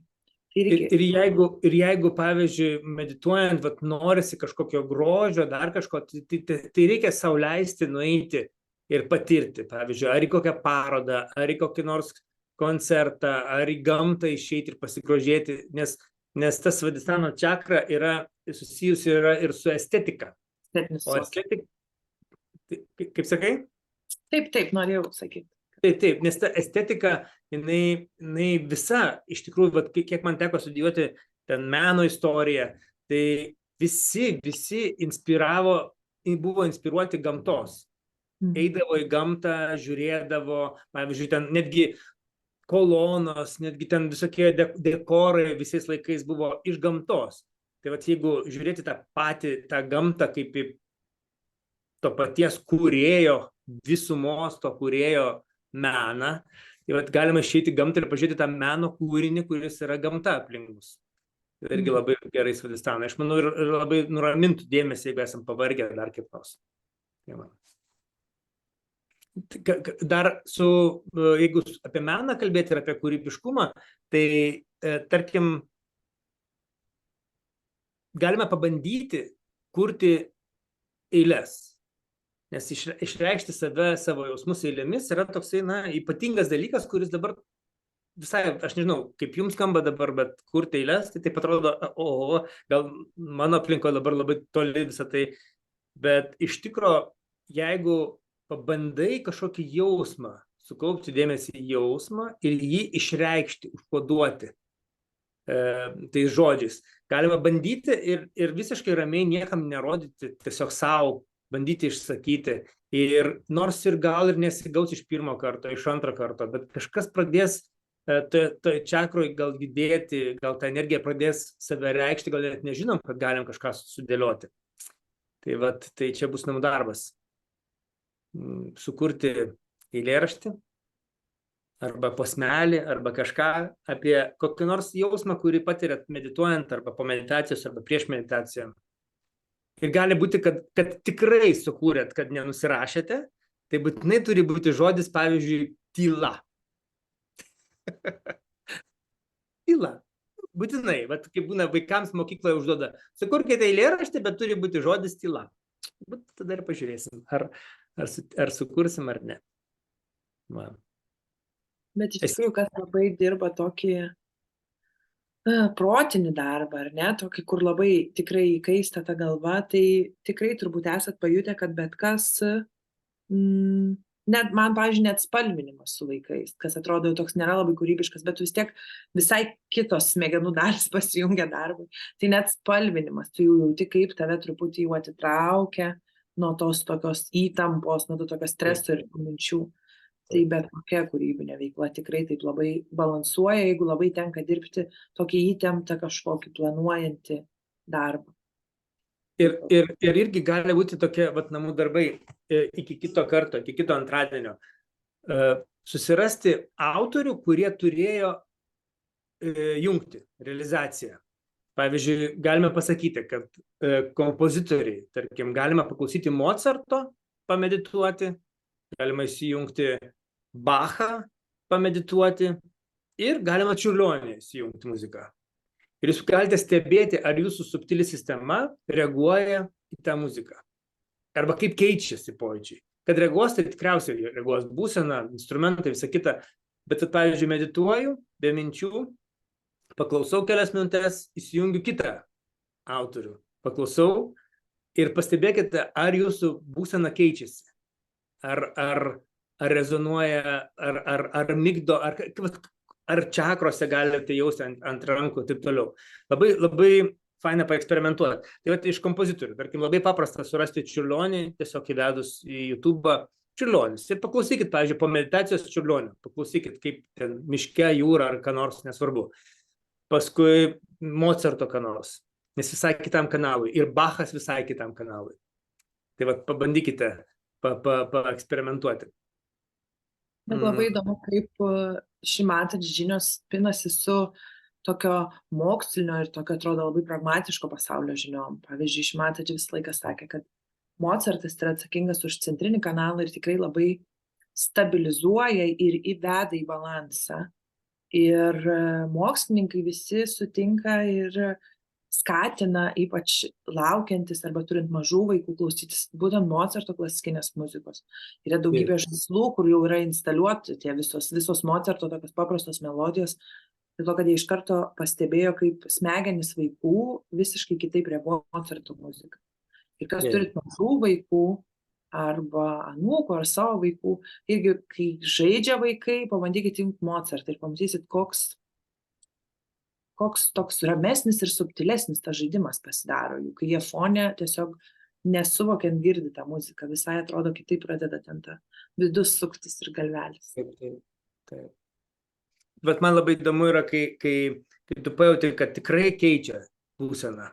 Speaker 1: Ir jeigu, pavyzdžiui, medituojant, norisi kažkokio grožio, dar kažko, tai reikia sau leisti nueiti ir patirti. Pavyzdžiui, ar į kokią parodą, ar į kokį nors koncertą, ar į gamtą išeiti ir pasigrožėti, nes tas svadhisthano čakra yra susijusi ir su estetika. O estetika, kaip sakai?
Speaker 2: Taip, norėjau sakyti.
Speaker 1: Taip, nes ta estetika, jinai visa, iš tikrųjų, kiek man teko studijuoti ten meno istoriją, tai visi buvo inspiruoti gamtos. Eidavo į gamtą, žiūrėdavo, pavyzdžiui, ten netgi kolonos, netgi ten visokie dekorai visais laikais buvo iš gamtos. Tai jeigu žiūrėti tą gamtą kaip į to paties kūrėjo, visumos to kūrėjo meną, tai galima išeiti į gamtą ir pažiūrėti tą meno kūrinį, kuris yra gamta aplinkus. Tai irgi labai gerai svadhisthana. Aš manau, ir labai nuramintų dėmesį, jeigu esam pavargę dar kaip nors. Dar jeigu apie meną kalbėti ir apie kūrybiškumą, tai tarkim, galime pabandyti kurti eiles, nes išreikšti savo jausmus eilėmis yra toksai, ypatingas dalykas, kuris dabar visai, aš nežinau, kaip jums skamba dabar, bet kurti eiles, tai taip atrodo, gal mano aplinkoje dabar labai toli visą tai, bet iš tikro, jeigu pabandai kažkokį jausmą, sukaupti dėmesį į jausmą ir jį išreikšti, užkoduoti tais žodžiais. Galima bandyti ir visiškai ramiai niekam nerodyti, tiesiog savo bandyti išsakyti. Ir nors ir gal ir nesigaus iš pirmo karto, iš antro karto, bet kažkas pradės toj čakroj gal judėti, gal ta energija pradės save reikšti, gal net nežinom, kad galim kažką sudėlioti. Tai čia bus namų darbas. Sukurti eilėraštį, arba posmelį, arba kažką apie kokį nors jausmą, kurį patiriat medituojant, arba po meditacijos, arba prieš meditaciją. Ir gali būti, kad tikrai sukūrėt, kad nenusirašėte, tai būtinai turi būti žodis, pavyzdžiui, tyla. Tyla. Būtinai. Vat kaip būna vaikams mokykloje užduoda. Sukurkite eilėraštį, bet turi būti žodis tyla. Bet tada ir pažiūrėsim, ar sukursim ar ne. Va.
Speaker 2: Bet iš tikrųjų, kas labai dirba tokį protinį darbą, ar ne, tokį, kur labai tikrai įkaista ta galva, tai tikrai turbūt esat pajutę, kad bet kas, net man, pavyzdžiui, net spalvinimas su vaikais, kas atrodo toks nėra labai kūrybiškas, bet vis tiek visai kitos smegenų dalis pasijungia darbui. Tai net spalvinimas, tu jau jauti, kaip tave truputį jau atitraukia nuo tos tokios įtampos, nuo to tokio streso ir minčių. Tai bet kokia kūrybinė veikla tikrai taip labai balansuoja, jeigu labai tenka dirbti tokį įtemptą kažkokį planuojantį darbą.
Speaker 1: Ir irgi gali būti tokie namų darbai iki kito karto, iki kito antradienio. Susirasti autorių, kurie turėjo jungti realizaciją. Pavyzdžiui, galime pasakyti, kad kompozitoriai, tarkim, galima paklausyti Mozarto, pamedituoti, galima įsijungti Bachą, pamedituoti ir galima Čiurlionį įsijungti muziką. Ir jūs galite stebėti, ar jūsų subtili sistema reaguoja į tą muziką. Arba kaip keičiasi pojūčiai. Kad reaguos, tai tikriausiai reaguos būsena, instrumentai, visa kita. Bet, pavyzdžiui, medituoju, be minčių, paklausau kelias minutės, įsijungiu kitą autorių. Paklausau ir pastebėkite, ar jūsų būsena keičiasi. Ar rezonuoja, ar migdo, ar čakrose galite jausti ant rankų ir taip toliau. Labai, labai faina paeksperimentuoti. Tai iš kompozitorių, tarkim, labai paprasta surasti Čiurlionį, tiesiog įvedus į YouTube Čiurlionis. Ir paklausykit, pavyzdžiui, po meditacijos Čiurlionio. Paklausykit, kaip ten miške, jūra ar ką nors, nesvarbu. Paskui Mozarto ką nors, nes visai kitam kanalui. Ir Bachas visai kitam kanalui. Tai pabandykite paeksperimentuoti.
Speaker 2: Bet labai įdomu, kaip šimatas žinios pinasi su tokio mokslinio ir tokio, atrodo, labai pragmatiško pasaulio žiniom. Pavyzdžiui, šimatas visą laiką sakė, kad Mozartas yra atsakingas už centrinį kanalą ir tikrai labai stabilizuoja ir įveda į balansą. Ir mokslininkai visi sutinka ir skatina, ypač laukiantis arba turint mažų vaikų, klausytis būtent Mozarto klasikinės muzikos. Yra daugybė žaislų, kur jau yra instaliuoti tie visos Mozarto tokios paprastos melodijos, dėl to, kad jie iš karto pastebėjo, kaip smegenys vaikų visiškai kitaip reaguoja Mozarto muziką. Ir kas turit mažų vaikų arba anūkų ar savo vaikų, irgi kai žaidžia vaikai, pabandykit imti Mozartą ir pamatysit, koks toks ramesnis ir subtilesnis tas žaidimas pasidaro, juk kai jie fone tiesiog nesuvokiant girdi tą muziką, visai atrodo kitaip pradeda ten tą vidus suktis ir galvelis.
Speaker 1: Taip. Bet man labai įdomu yra, kai tu pajauti, kad tikrai keičia būseną.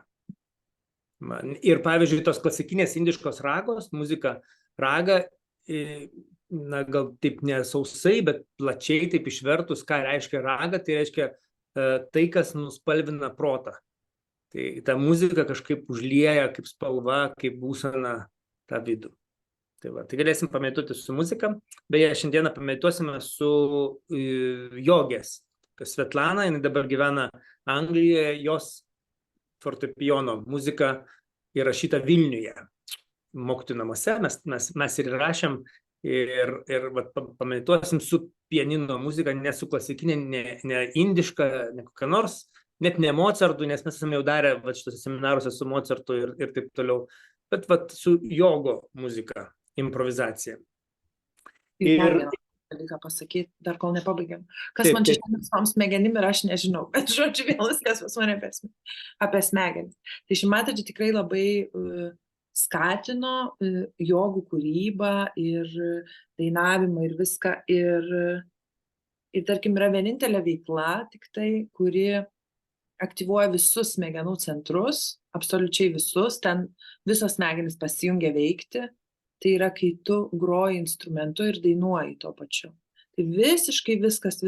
Speaker 1: Ir pavyzdžiui, tos klasikinės indiškos ragos, muzika raga, gal taip nesausai, bet plačiai taip išvertus, ką reiškia raga, tai reiškia tai, kas nuspalvina protą. Tai ta muzika kažkaip užlieja kaip spalva, kaip būsena tą vidų. Tai galėsim pamedituoti su muzika. Beje, šiandieną pamedituosime su jogės. Svetlana, jinai dabar gyvena Anglijoje, jos fortepijono muzika įrašyta Vilniuje. Mokytojų namuose mes ir rašėm ir pamedituosim su pianino muzika, ne su klasikinė, ne indiška, ne kokia nors, net ne Mozartu, nes mes esame jau darę šitose seminaruose su Mozartu ir taip toliau, bet su jogo muzika, improvizacija.
Speaker 2: Ir dalyką pasakyti, dar kol nepabaigėm. Kas man čia visoms smegenim ir aš nežinau, bet žodžiu vėl viskas pas mane apie smegenis. Tai šimatai tikrai labai skatino jogų kūrybą ir dainavimą ir viską. Ir tarkim, yra vienintelė veikla, tik tai, kuri aktyvuoja visus smegenų centrus, absoliučiai visus, ten visos smegenys pasijungia veikti. Tai yra, kai tu groji instrumentu ir dainuoji tuo pačiu. Tai visiškai viskas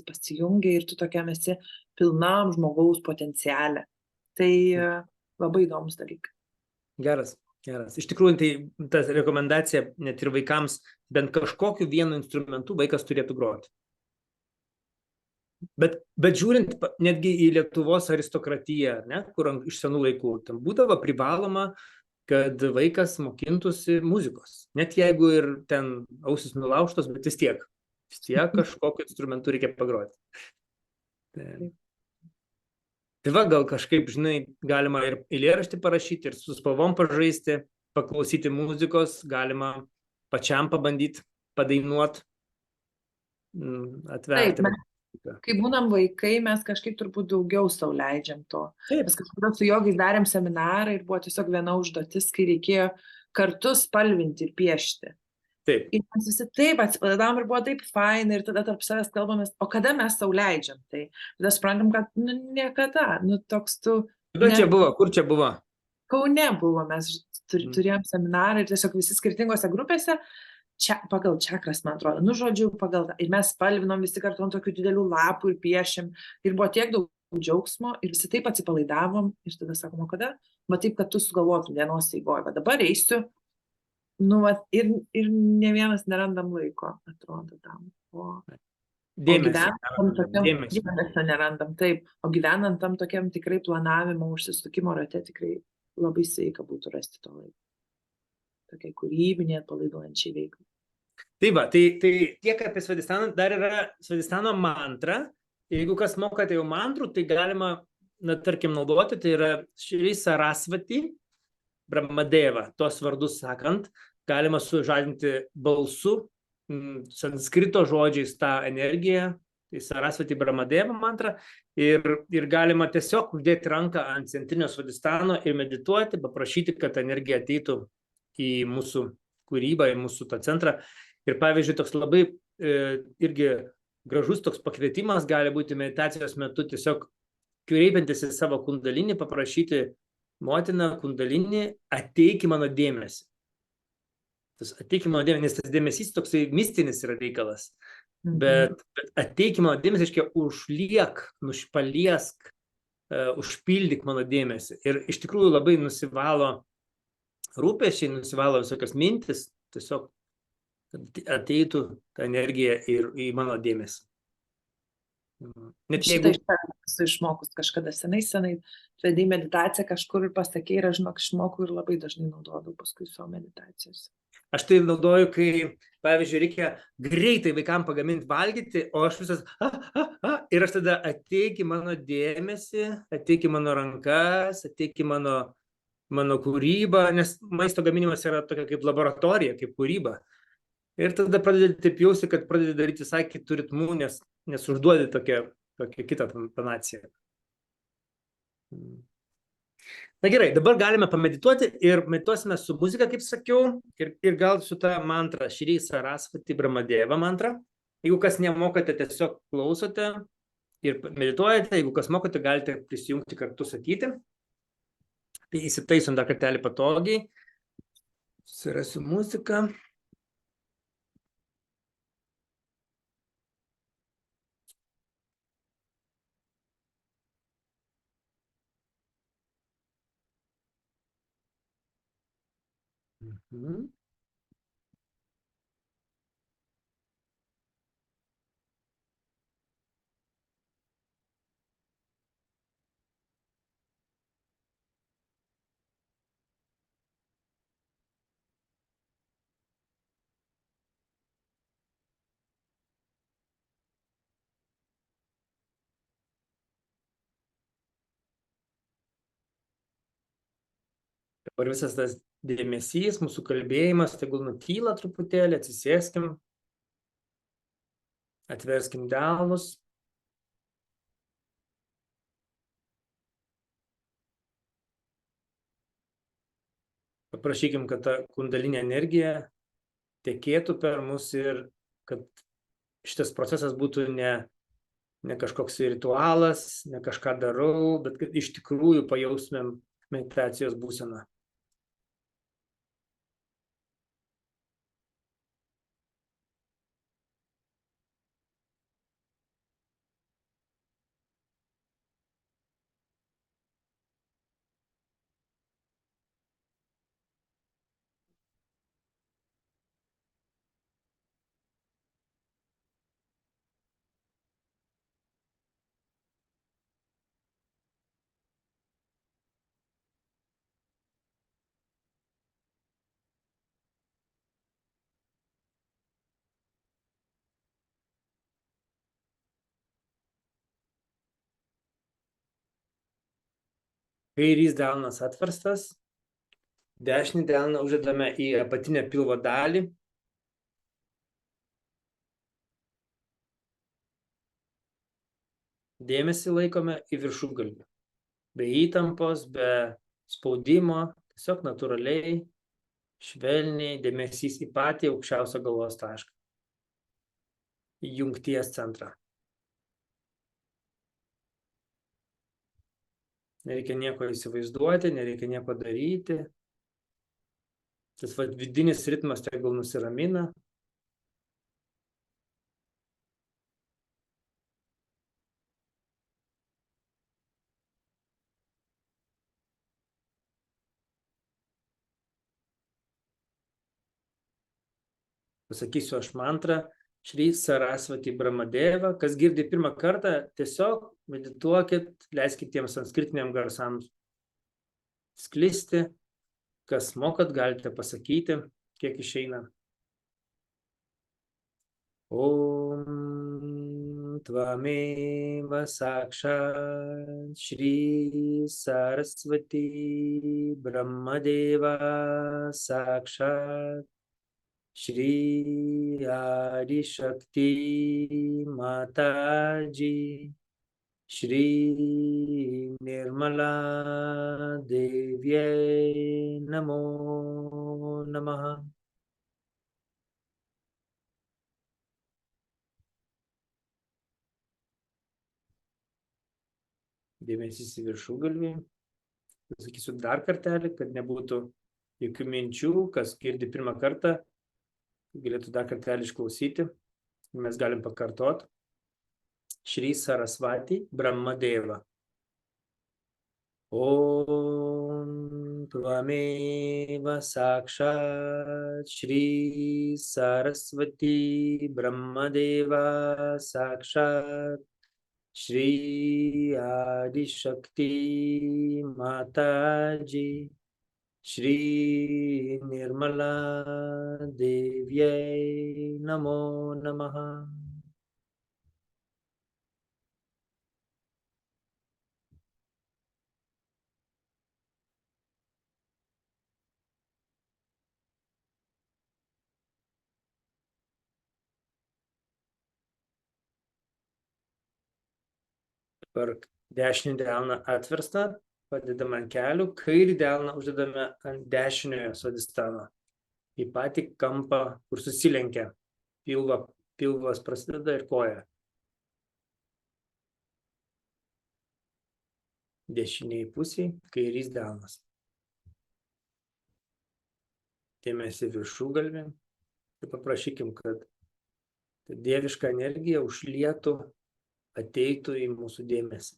Speaker 2: pasijungia ir tu tokiam esi pilnam žmogaus potenciale. Tai labai įdomus dalykai.
Speaker 1: Geras. Iš tikrųjų, tai ta rekomendacija net ir vaikams bent kažkokiu vienu instrumentu vaikas turėtų groti. Bet žiūrint netgi į Lietuvos aristokratiją, ne, kur iš senų laikų, tam būdavo privaloma, kad vaikas mokintųsi muzikos. Net jeigu ir ten ausis nulaužtos, bet vis tiek kažkokiu instrumentu reikia pagroti. Tai va, gal kažkaip, žinai, galima ir eilėraštį parašyti, ir su spalvom pažaisti, paklausyti muzikos, galima pačiam pabandyti, padainuoti, atverti.
Speaker 2: Taip, kai būnam vaikai, mes kažkaip turbūt daugiau sau leidžiam to.
Speaker 1: Taip.
Speaker 2: Mes kažkada su jogais darėm seminarą ir buvo tiesiog viena užduotis, kai reikėjo kartu spalvinti ir piešti.
Speaker 1: Taip.
Speaker 2: Ir mes visi taip atsipalaidavom ir buvo taip fainai ir tada tarp savęs kalbamės, o kada mes sau leidžiam tai. Tada suprantam, kad niekada, toks tu...
Speaker 1: Kur čia buvo?
Speaker 2: Kaune buvo, mes turėjom seminarą ir tiesiog visi skirtingose grupėse, pagal čakras, man atrodo, žodžiu, ir mes spalvinom visi kartu ant tokių didelių lapų ir piešėm, ir buvo tiek daug džiaugsmo, ir visi taip atsipalaidavom, ir tada sakom, o kada, taip, kad tu sugalvotum dienos eigoje, bet dabar eisiu, ir ne vienas nerandam laiko, atrodo tam. Dėmesio nerandam, taip, o gyvenant tam tokiam tikrai planavimo, užsisukimo rate, tikrai labai sveika būtų rasti to laiko. Tokiai kūrybinė, atpalaiduojančiai veiklai.
Speaker 1: Tai va, tai tiek apie Svadistaną, dar yra Svadistano mantra. Jeigu kas mokate jau mantrų, tai galima, tarkim, naudoti, tai yra Šri Sarasvati Brahmadeva, tos vardus sakant, galima sužadinti balsu, sanskrito žodžiais tą energiją, tai Sarasvati Brahmadeva mantra, ir galima tiesiog uždėti ranką ant centrinio Svadistano ir medituoti, paprašyti, kad energija ateitų į mūsų kūrybą, į mūsų tą centrą. Ir pavyzdžiui, toks labai irgi gražus toks pakvietimas gali būti meditacijos metu tiesiog kreipiantis į savo kundalinį, paprašyti motiną kundalinį, ateik į mano dėmesį. Ateik į mano dėmesį, nes tas dėmesys toksai mistinis yra reikalas. Bet ateik į mano dėmesį, reiškia, užliek, paliesk, užpildyk mano dėmesį. Ir iš tikrųjų labai nusivalo rūpesčiai, nusivalo visokios mintis, tiesiog ateitų ta energija ir į mano dėmesį.
Speaker 2: Šitą esu išmokus kažkada senai, vedai meditaciją kažkur ir pasakė, ir aš žinok, išmokau ir labai dažnai naudodavau paskui savo meditacijos.
Speaker 1: Aš tai naudoju, kai, pavyzdžiui, reikia greitai vaikam pagaminti valgyti, o aš visas, ir aš tada ateik į mano dėmesį, ateik į mano rankas, ateik į mano kūrybą, nes maisto gaminimas yra tokia kaip laboratorija, kaip kūryba. Ir tada pradedi taip jausti, kad pradedi daryti visai kitų ritmų, nes užduodi tokią kitą tonaciją. Na gerai, dabar galime pamedituoti ir medituosime su muzika, kaip sakiau, ir gal su ta mantra, Šri Sarasvati Brahmadeva mantra. Jeigu kas nemokate, tiesiog klausote ir medituojate, jeigu kas mokate, galite prisijungti kartu sakyti. Tai įsitaisom dar kartelį patogiai. Susirasiu muziką. Dabar visas tas dėmesys, mūsų kalbėjimas, tegul nutyla truputėlį, atsisėskim, atverskim delnus. Paprašykim, kad ta kundalinė energija tekėtų per mus ir kad šitas procesas būtų ne kažkoks ritualas, ne kažką darau, bet kad iš tikrųjų pajausmėm meditacijos būseną. Kairys delnas atverstas, dešinį delną uždedame į apatinę pilvo dalį. Dėmesį laikome į viršugalvį. Be įtampos, be spaudimo, tiesiog natūraliai, švelniai dėmesys į patį aukščiausią galvos tašką. Į jungties centrą. Nereikia nieko įsivaizduoti, nereikia nieko daryti. Tas vidinis ritmas tegul nusiramina. Pasakysiu aš mantrą Šri Sarasvati Brahmadeva. Kas girdi pirmą kartą, tiesiog medituokit, leiskit tiems sanskritiniam garsams sklisti. Kas mokat, galite pasakyti, kiek išeina. Om Tvameva Sakshat Shri Sarasvati Brahmadeva Sakshat Shri Adi Shakti Mataji Shri Nirmala Devyai Namo Namaha. Dėmesys į viršugalvį. Pasakysiu dar kartelį, kad nebūtų jokių minčių, kas girdi pirmą kartą, galėtų dar kartelį išklausyti. Mes galim pakartoti. Shri Sarasvati Brahmadeva. Om Tvameva Sakshat Shri Sarasvati Brahmadeva Sakshat Shri Adi Shakti Mataji Shri Nirmala Devyai Namo Namaha. Per dešinį delną atverstą, padedame ant kelių, kairį delną uždedame ant dešiniojo svadhisthano. Į patį kampą, kur susilenkia pilvas prasideda ir koja. Dešiniai pusiai, kairys delnas. Dėmesį viršugalvį. Ir paprašykim, kad dieviška energija užlietų, ateitų į mūsų dėmesį.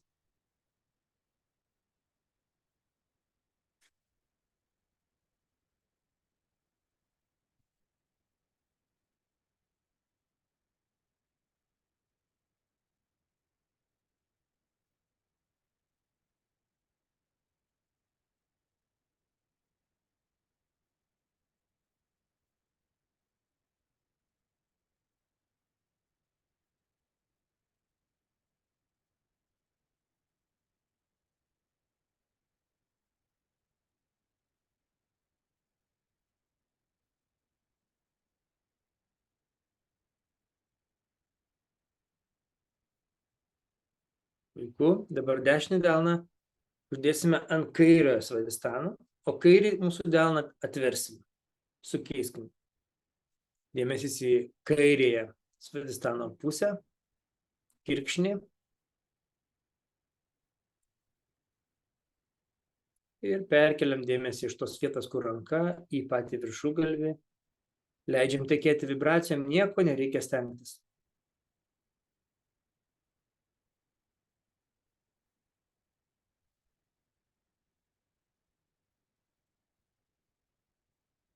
Speaker 1: Puiku. Dabar dešinį delną uždėsime ant kairiojo svadhisthano, o kairį mūsų delną atversim, sukeiskim. Dėmesys į kairėje svadistano pusę, kirkšnį. Ir perkeliam dėmesį iš tos vietos, kur ranka, į patį viršugalvį. Leidžiam tekėti vibracijom, nieko nereikia stengtis.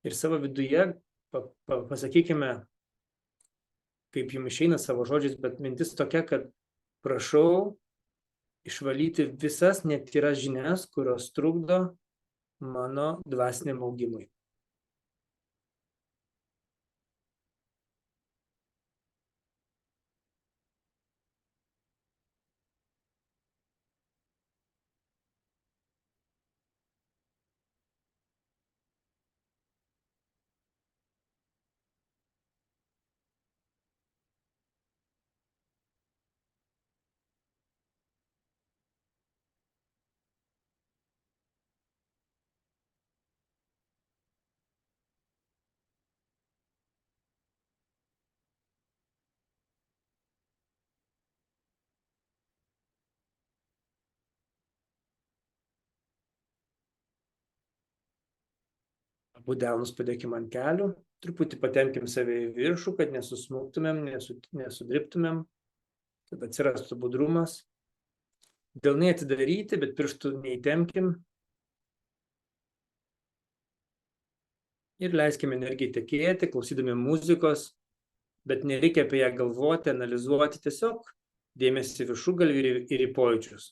Speaker 1: Ir savo viduje pasakykime, kaip jums išeina savo žodžiais, bet mintis tokia, kad prašau išvalyti visas netyras žinias, kurios trukdo mano dvasiniam augimui. Abu delnus padėkim ant kelių, truputį patempkim save į viršų, kad nesusmuktumėm, nesudriptumėm, kad atsirastų budrumas. Delnai atidaryti, bet pirštų neįtempkim. Ir leiskime energijai tekėti, klausydami muzikos, bet nereikia apie ją galvoti, analizuoti, tiesiog dėmesį viršugalvį ir į pojūčius.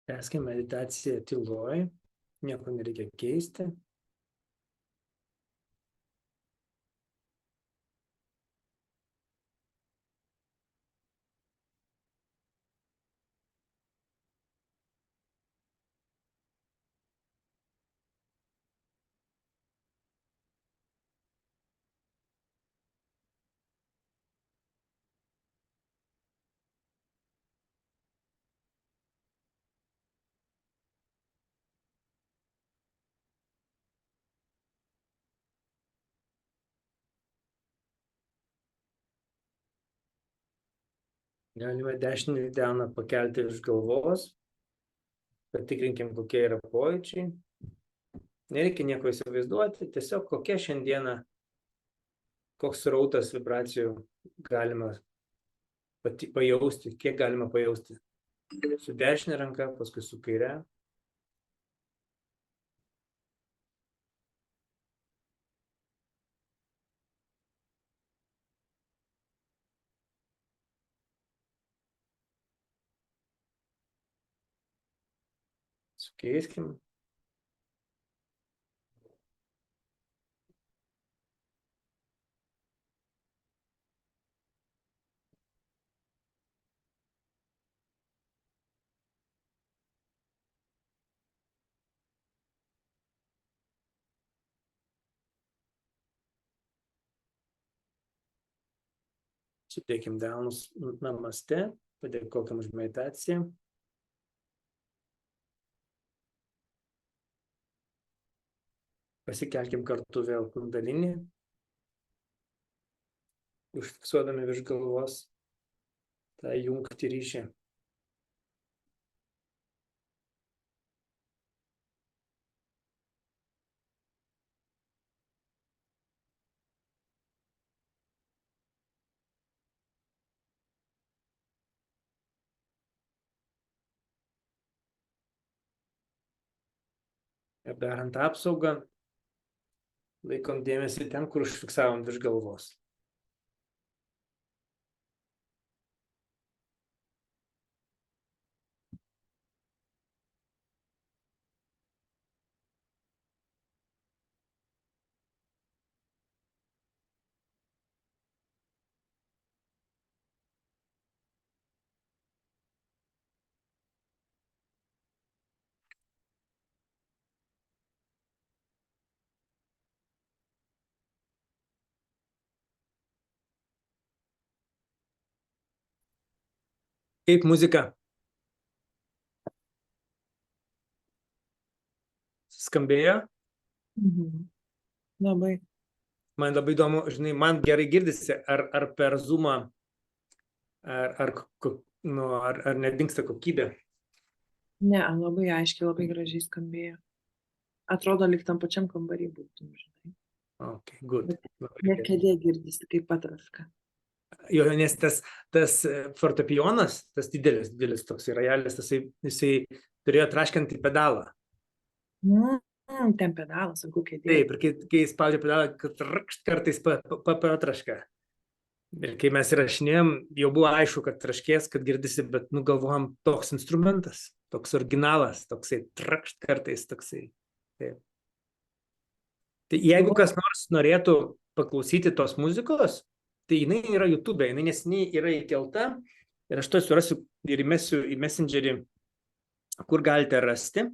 Speaker 1: Tęskime meditaciją tyloj, nieko nereikia keisti. Galime dešinį delną pakelti virš galvos. Patikrinkim, kokie yra pojūčiai. Nereikia nieko įsivaizduoti, tiesiog kokia šiandieną, koks srautas vibracijų galima pajausti, kiek galima pajausti. Su dešinė ranka, paskui su kaire. Sukeiskim. Sudėkim delnus namaste, padėkokim už meditaciją. Pasikelkim kartu vėl kundalinį, užfiksuodami virš galvos tą jungtį ryšį. Darant apsaugą, laikom dėmesį ten, kur užfiksavom virš galvos. Kaip muzika? Skambėjo?
Speaker 2: Labai.
Speaker 1: Man labai įdomu, žinai, man gerai girdisi, ar per Zoomą, ar nedingsta kokybė.
Speaker 2: Ne, labai aiškiai, labai gražiai skambėjo. Atrodo, lyg tam pačiam kambarį būtum, žinai.
Speaker 1: Okay, good.
Speaker 2: Net kėdė girdisi, kaip patraška.
Speaker 1: Jo, nes tas fortepijonas, tas didelis toks rojalis, jisai turėjo traškantį pedalą.
Speaker 2: Ten pedalas, sakau, kėdė.
Speaker 1: Taip, ir kai spaudžia pedalą, kartais patraška. Ir kai mes įrašinėjom, jau buvo aišku, kad traškės, kad girdisi, bet galvojom, toks instrumentas, toks originalas, toksai trakšt kartais toksai. Taip. Tai jeigu kas nors norėtų paklausyti tos muzikos, tai jinai yra YouTube, jinai neseniai yra įkelta ir aš to surasiu ir įmesiu į Messengerį, kur galite rasti,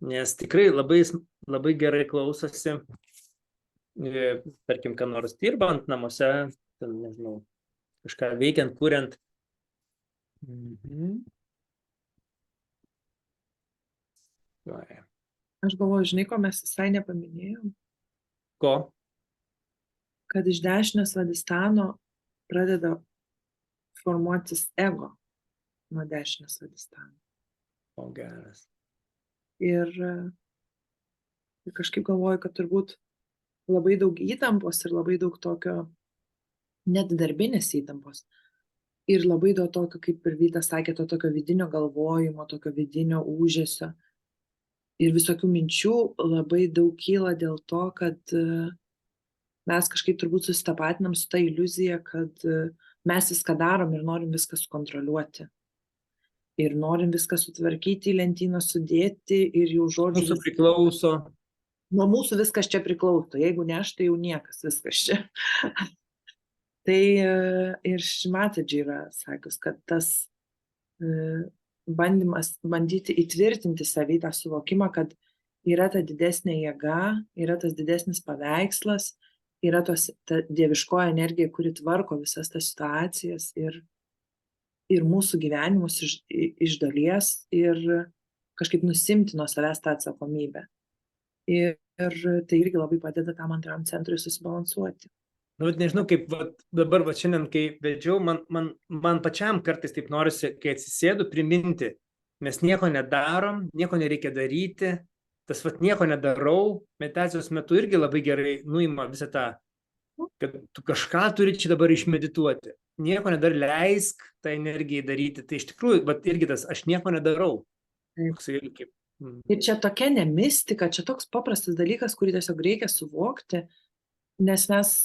Speaker 1: nes tikrai labai gerai klausosi, tarkim, ką nors dirbant namuose, ten, nežinau, kažką veikiant, kuriant.
Speaker 2: Aš galvoju, žinai, ko mes visai nepaminėjom?
Speaker 1: Ko?
Speaker 2: kad iš dešinio svadistano pradeda formuotis ego nuo dešinio svadistano.
Speaker 1: O geras.
Speaker 2: Ir kažkaip galvoju, kad turbūt labai daug įtampos ir labai daug tokio net darbinės įtampos. Ir labai daug tokio, kaip ir Vytas sakė, to tokio vidinio galvojimo, tokio vidinio ūžesio. Ir visokių minčių labai daug kyla dėl to, kad mes kažkaip turbūt susitapatinam su ta iliuzija, kad mes viską darom ir norim viską sukontroliuoti. Ir norim viską sutvarkyti, į lentyną sudėti ir jau žodžiu.
Speaker 1: Mūsų priklauso.
Speaker 2: Nuo mūsų viskas čia priklauso. Jeigu ne aš, tai jau niekas viskas čia. Tai ir Šimatadži yra sakius, kad tas bandyti įtvirtinti savį tą suvokimą, kad yra ta didesnė jėga, yra tas didesnis paveikslas, yra ta dieviškoji energija, kuri tvarko visas tas situacijas ir mūsų gyvenimus iš dalies ir kažkaip nusimti nuo savęs tą atsakomybę. Ir tai irgi labai padeda tam antram centrui susibalansuoti.
Speaker 1: Nu, nežinau, kaip dabar šiandien, kai vedžiau, man pačiam kartais taip norisi, kai atsisėdu, priminti, mes nieko nedarom, nieko nereikia daryti, tas nieko nedarau, meditacijos metu irgi labai gerai nuima visą tą, kad tu kažką turi čia dabar išmedituoti. Nieko nedar, leisk tą energiją daryti. Tai iš tikrųjų, irgi tas, aš nieko nedarau.
Speaker 2: Ir čia tokia ne mistika, čia toks paprastas dalykas, kurį tiesiog reikia suvokti, nes mes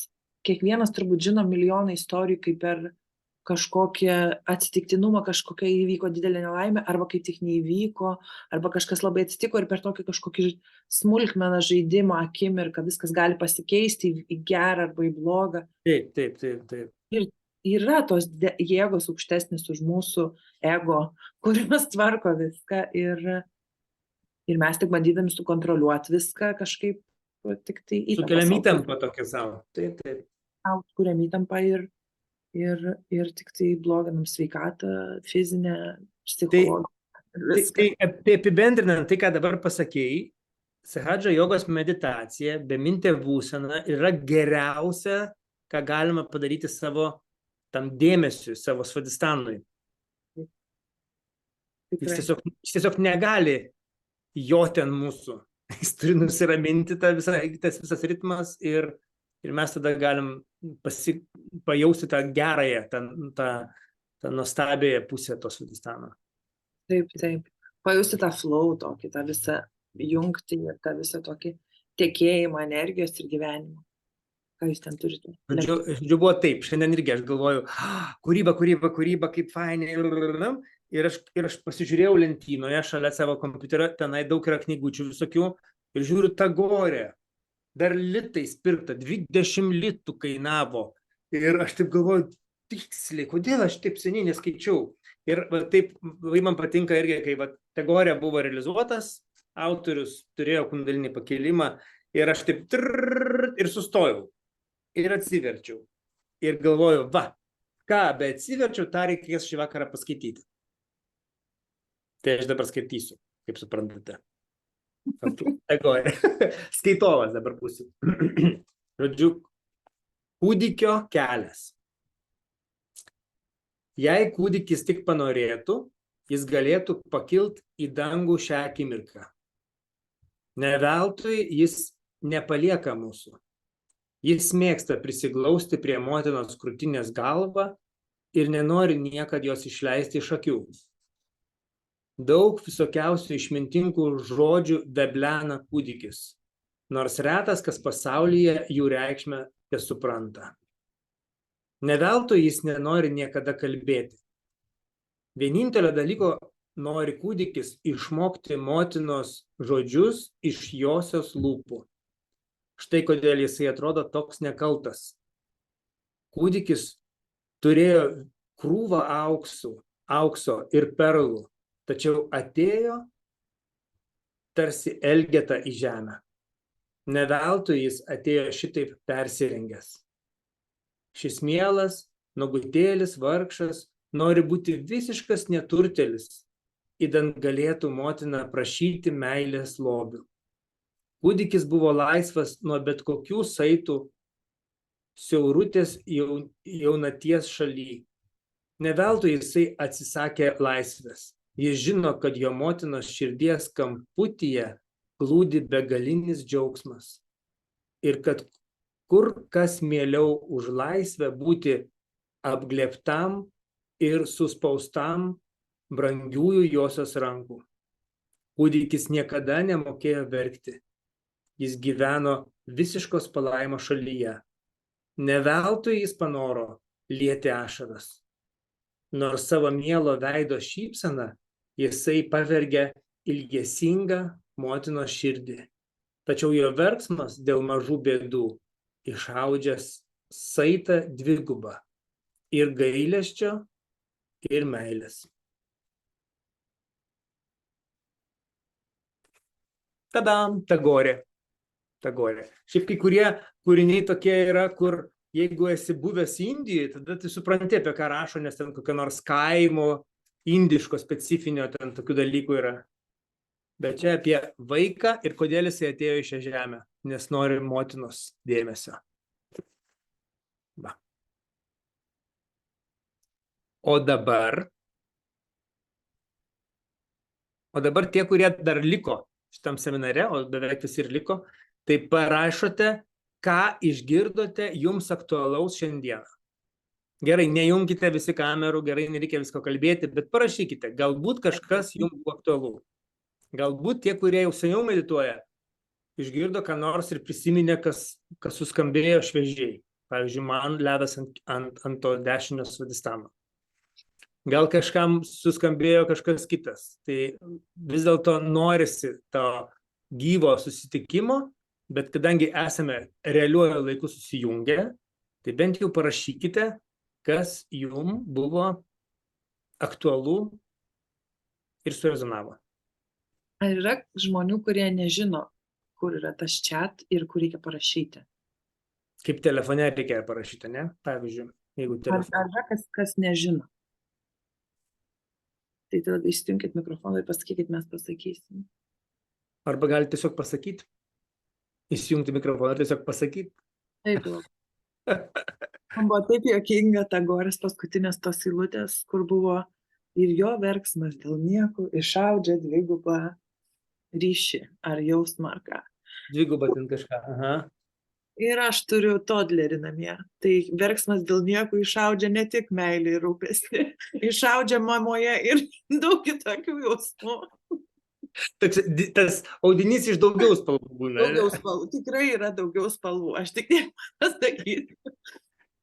Speaker 2: kiekvienas turbūt žino milijoną istorijų, kaip per kažkokį atsitiktinumą, kažkokia įvyko didelė nelaimė, arba kai tik neįvyko, arba kažkas labai atsitiko ir per tokį kažkokį smulkmeną žaidimą akimirką viskas gali pasikeisti į gerą arba į blogą.
Speaker 1: Taip.
Speaker 2: Ir yra tos jėgos aukštesnis už mūsų ego, kurios tvarko viską ir mes tik bandydami sukontroliuoti viską kažkaip tik tai įtampą.
Speaker 1: Sukeliam įtampą tokią savo. Taip.
Speaker 2: Kuriam įtampą ir tik tai bloginam sveikatą, fizinę, psichologinę.
Speaker 1: Tai apibendrinant tai, ką dabar pasakėjai, Sahadža jogos meditacija, bemintė būsena yra geriausia, ką galima padaryti savo tam dėmesiui, savo svadistanui. Jis tiesiog negali joti ant mūsų. Jis turi nusiraminti tas visas ritmas ir mes tada galim pajausti tą gerąją, tą nuostabiąją pusę to svadistano.
Speaker 2: Taip. Pajausti tą flow tokį, tą visą jungtį ir tą visą tokį tekėjimą energijos ir gyvenimo. Ką jūs ten turite?
Speaker 1: Žodžiu, buvo taip. Šiandien irgi aš galvoju, kūryba, kaip fainai. Ir aš pasižiūrėjau lentynoje šalia savo kompiuterio, tenai daug yra knygučių visokių ir žiūriu Tagorę. Dar litais pirkta, 20 litų kainavo. Ir aš taip galvoju, tiksliai, kodėl aš taip seniai neskaičiau. Ir taip man patinka irgi, kai Tagorė buvo realizuotas, autorius turėjo kundalinį pakelimą ir aš taip ir sustojau. Ir atsiverčiau. Ir galvoju, ką, bet atsiverčiau, tą reikės šį vakarą paskaityti. Tai aš dabar skaitysiu, kaip suprantate. Skaitovas dabar būsiu. Žodžiu, kūdikio kelias. Jei kūdikis tik panorėtų, jis galėtų pakilti į dangų šią akimirką. Ne veltui jis nepalieka mūsų. Jis mėgsta prisiglausti prie motinos krūtinės galvą ir nenori niekad jos išleisti iš akių. Daug visokiausių išmintingų žodžių veblena kūdikis, nors retas, kas pasaulyje jų reikšmę tesupranta. Ne veltui jis nenori niekada kalbėti. Vienintelio dalyko nori kūdikis išmokti motinos žodžius iš josios lūpų. Štai kodėl jisai atrodo toks nekaltas. Kūdikis turėjo krūvą aukso ir perlų, tačiau atėjo tarsi Elgeta į žemę. Ne veltui jis atėjo šitaip persirengęs. Šis mielas, nuogutėlis, vargšas, nori būti visiškas neturtelis, idant galėtų motina prašyti meilės lobių. Kūdikis buvo laisvas nuo bet kokių saitų siaurutės jaunaties šaly. Ne veltui jisai atsisakė laisvės. Jis žino, kad jo motinos širdies kamputyje glūdi begalinis džiaugsmas. Ir kad kur kas mieliau už laisvę būti apglėbtam ir suspaustam brangiųjų josios rankų. Kūdikis niekada nemokėjo verkti. Jis gyveno visiškos palaimo šalyje. Ne veltui jis panoro lieti ašaras. Nors savo mielo veido šypseną jisai pavergia ilgesingą motinos širdį. Tačiau jo verksmas dėl mažų bėdų išaudžias saitą dvigubą ir gailesčio, ir meilės. Tadam, Tagorė. Šiaip kai kurie kūriniai tokie yra, kur jeigu esi buvęs Indijoje, tada tu supranti, apie ką rašo, nes ten kokio nors kaimo, indiško, specifinio, ten tokių dalykų yra. Bet čia apie vaiką ir kodėl jisai atėjo į šią žemę, nes nori motinos dėmesio. Va. O dabar tie, kurie dar liko šitam seminare, o beveik visi ir liko, tai parašote, ką išgirdote jums aktualaus šiandieną. Gerai, nejungkite visi kamerų, gerai, nereikia visko kalbėti, bet parašykite, galbūt kažkas jums buvo aktualu. Galbūt tie, kurie jau seniau medituoja, išgirdo ką nors ir prisiminė, kas suskambėjo šviežiai. Pavyzdžiui, man ledas ant to dešinio svadistano. Gal kažkam suskambėjo kažkas kitas. Tai vis dėlto norisi to gyvo susitikimo, bet kadangi esame realiuoju laiku susijungę, tai bent jau parašykite, kas jums buvo aktualu ir surezonavo.
Speaker 2: Ar yra žmonių, kurie nežino, kur yra tas chat ir kur reikia parašyti?
Speaker 1: Kaip telefone reikia parašyti, ne? Pavyzdžiui, jeigu telefone.
Speaker 2: Ar yra kas nežino? Tai tada įsijunkit mikrofoną ir pasakykit, mes pasakysim.
Speaker 1: Arba galite tiesiog pasakyti. Įsijungti mikrofoną ir tiesiog pasakyti.
Speaker 2: Taip, man buvo taip juokinga Tagorės paskutinės tos eilutės, kur buvo ir jo verksmas dėl nieko išaudžia dvigubą ryšį ar jausmą ar ką.
Speaker 1: Dvigubą ten kažką. Aha.
Speaker 2: Ir aš turiu todlerį namie. Tai verksmas dėl nieko išaudžia ne tik meilį ir rūpestį, išaudžia mamoje ir daug kitokių jausmų.
Speaker 1: Tas audinys iš daugiau spalvų būna.
Speaker 2: Daugiau spalvų, tikrai yra daugiau spalvų. Aš tik tiek pasakysiu.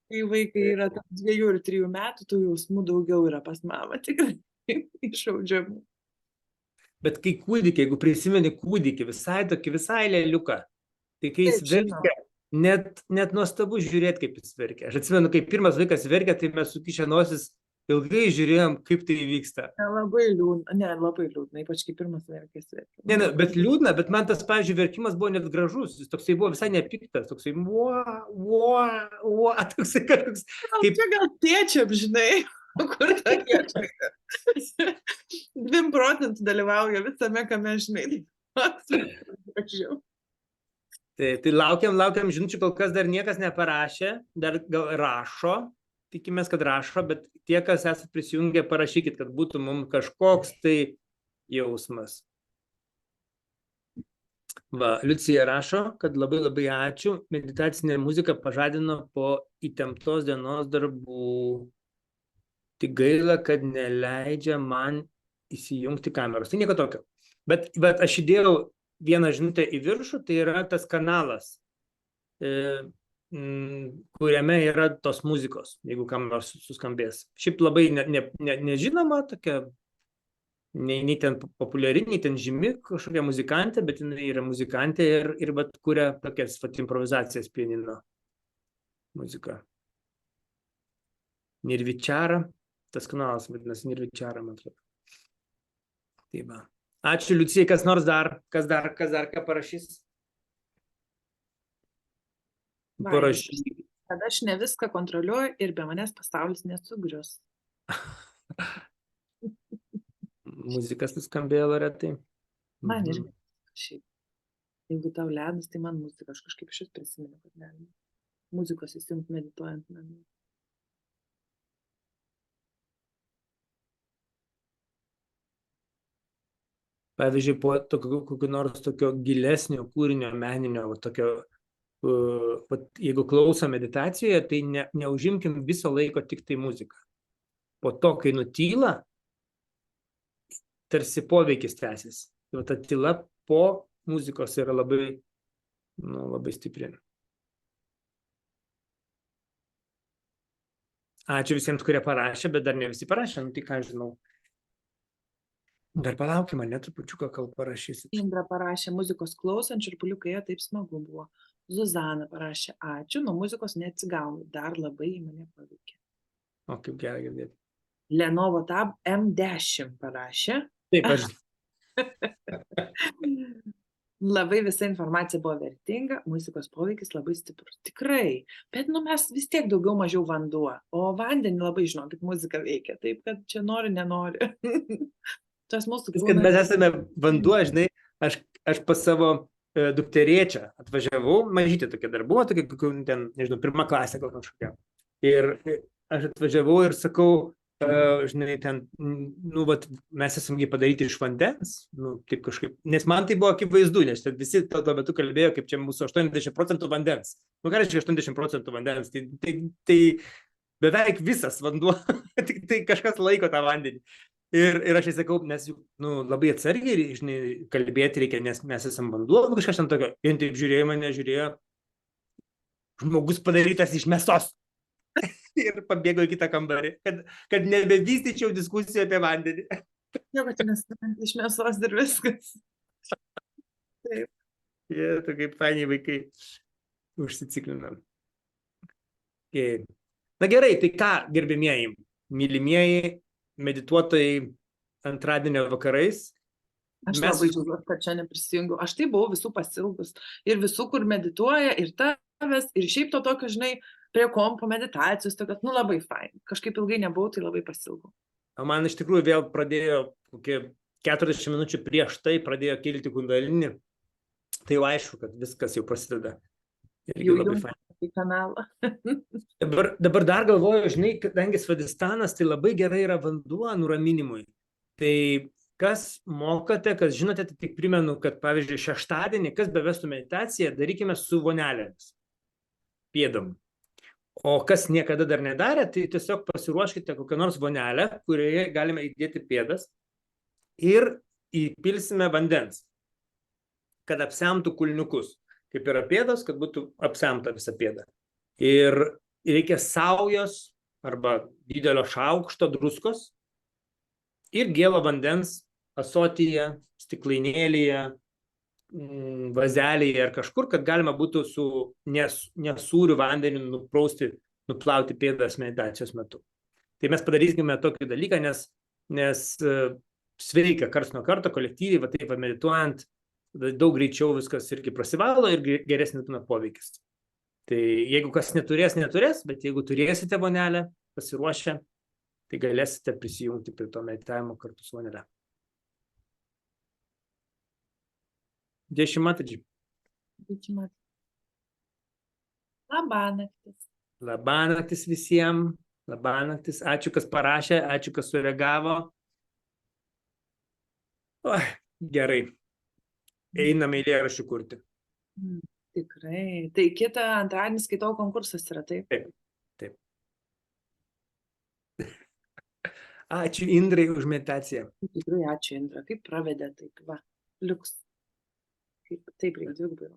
Speaker 2: Kai vaikai yra 2 ir 3 metų, tų jausmų daugiau yra pas mamą, tikrai išaudžiamų.
Speaker 1: Bet kai kūdikį, jeigu prisimeni kūdikį, visai lėliuką, tai kai jis verkia, net nuostabu žiūrėti, kaip jis verkia. Aš atsimenu, kai pirmas vaikas verkia, tai mes sukišę nosis ilgai žiūrėjom, kaip tai vyksta.
Speaker 2: Labai liūdna, ypač kai pirmas verkės verkia.
Speaker 1: Ne, bet liūdna, bet man tas, pavyzdžiui, verkimas buvo net gražus. Jis toksai buvo visai nepiktas, toksai toksai kažkoks.
Speaker 2: Čia gal tėčiam, žinai, kur ta tėčiam. 2% dalyvauja visame, kame, žinai.
Speaker 1: Tai laukiam žinučių, kol kas dar niekas neparašė, dar gal rašo, tikimės, kad rašo, bet tie, kas esate prisijungę, parašykit, kad būtų mums kažkoks tai jausmas. Va, Liucija rašo, kad labai labai ačiū, meditacinė muzika pažadino po įtemptos dienos darbų. Tik gaila, kad neleidžia man įsijungti kameros. Tai nieko tokio. Bet aš įdėjau vieną žinutę į viršų, tai yra tas kanalas, kuriame yra tos muzikos, jeigu kam nors suskambės. Šiaip labai nežinoma, tokia, nei ten populiari, nei ten žymi kažkokia muzikantė, bet jinai yra muzikantė ir kuria tokias improvizacijas pianino muzika. Nirvichara, tas kanalas vadinasi Nirvichara, man atrodo. Tai va. Ačiū, Liucijai, kas nors dar, kas dar ką parašys? Parašys.
Speaker 2: Kad aš ne viską kontroliuoju ir be manęs pasaulis nesugrius.
Speaker 1: Muzikas suskambėjo, Loretai?
Speaker 2: Man irgi šiaip. Jeigu tau ledas, tai man muzika, aš kažkaip šis prisimenu, kad ledas. muzikos įsijungti medituojant.
Speaker 1: Pavyzdžiui, po kokio nors tokio gilesnio kūrinio meninio, tokio, jeigu klauso meditacijoje, tai neužimkim viso laiko tik tai muziką. Po to, kai nutyla, tarsi poveikis tęsis. Ta tyla po muzikos yra labai, labai stipri. Ačiū visiems, kurie parašė, bet dar ne visi parašė, tai ką žinau. Dar palaukime, netrupučiuką, kol parašysit.
Speaker 2: Indra parašė, muzikos klausant, šiurpuliukai ėjo, taip smagu buvo. Zuzana parašė, ačiū, nuo muzikos neatsigaunu, dar labai į mane paveikė.
Speaker 1: O, kaip gerai girdėti.
Speaker 2: Lenovo Tab M10 parašė.
Speaker 1: Taip, aš.
Speaker 2: Labai visa informacija buvo vertinga, muzikos poveikis labai stiprus. Tikrai, bet mes vis tiek daugiau mažiau vanduo, o vandenį labai, žinokit, muzika veikia, taip kad čia nori, nenori. Tas mūsų
Speaker 1: gyvūnas. Kad mes esame vanduo, žinai, aš pas savo dukterėčią atvažiavau, mažytė tokia dar buvo, tokia, ten, nežinau, 1. klasė gal kažkokia. Ir aš atvažiavau ir sakau, žinai, ten, vat, mes esame padaryti iš vandens, taip kažkaip, nes man tai buvo akivaizdu, nes visi tuo metu kalbėjo, kaip čia mūsų 80% vandens. Ką reiškia 80% vandens? Tai beveik visas vanduo, tik tai kažkas laiko tą vandenį. Ir aš sakau, nes labai atsargiai, žinai, kalbėti reikia, nes mes esame vanduo, kažkas ten tokio. Ir taip žiūrėjo mane, žmogus padarytas iš mėsos. Ir pabėgo į kitą kambarį, kad nebevystyčiau diskusijų apie vandenį.
Speaker 2: Jo, kad mes iš mėsos ir viskas. Taip.
Speaker 1: Jie, tokie fainiai vaikai užsiciklinam. Na gerai, tai ką, gerbimieji, mylimieji medituotojai antradienio vakarais.
Speaker 2: Aš labai džiaugiuosi, kad čia neprisijungiau. Aš tai buvau visų pasilgus. Ir visų, kur medituoja, ir tavęs, ir šiaip to tokio, žinai, prie kompo meditacijos, tokios, labai fain. Kažkaip ilgai nebuvau, tai labai pasilgau.
Speaker 1: Man iš tikrųjų vėl pradėjo, kokie 40 minučių prieš tai pradėjo kilti kundalinį. Tai jau aišku, kad viskas jau prasideda.
Speaker 2: Jau į kanalą.
Speaker 1: Dabar dar galvoju, žinai, kadangi Svadistanas tai labai gerai yra vanduo nuraminimui. Tai kas mokate, kas žinote, tai tik primenu, kad pavyzdžiui šeštadienį, kas bevestų meditaciją, darykime su vonelėmis, pėdom. O kas niekada dar nedarė, tai tiesiog pasiruoškite kokią nors vonelę, kurioje galime įdėti pėdas ir įpilsime vandens, kad apsemtų kulniukus. Kaip yra pėdas, kad būtų apsemta visa pėda. Ir reikia saujos arba didelio šaukšto druskos ir gėlo vandens ąsotyje, stiklainėlyje, vazelėje ar kažkur, kad galima būtų su nesūriu vandeniu nuplauti pėdas meditacijos metu. Tai mes padarysime tokį dalyką, nes sveika karts nuo karto kolektyviai, va taip medituojant, daug greičiau viskas irgi prasivalo ir geresnis būna poveikis. Tai jeigu kas neturės, bet jeigu turėsite vonelę pasiruošę, tai galėsite prisijungti prie to meditavimo kartu su vonelė. Dešimtadžiai.
Speaker 2: Labanaktis.
Speaker 1: Labanaktis visiems. Labanaktis. Ačiū, kas parašė, ačiū, kas sureagavo. Gerai. Einame eilėraščių kurti.
Speaker 2: Tikrai. Tai kitą antradienį skaitau konkursas yra, taip?
Speaker 1: Taip. Ačiū Indrai už meditaciją.
Speaker 2: Tikrai ačiū Indra. Kaip pravedė, taip va. Liuks. Taip reikia dvigubai.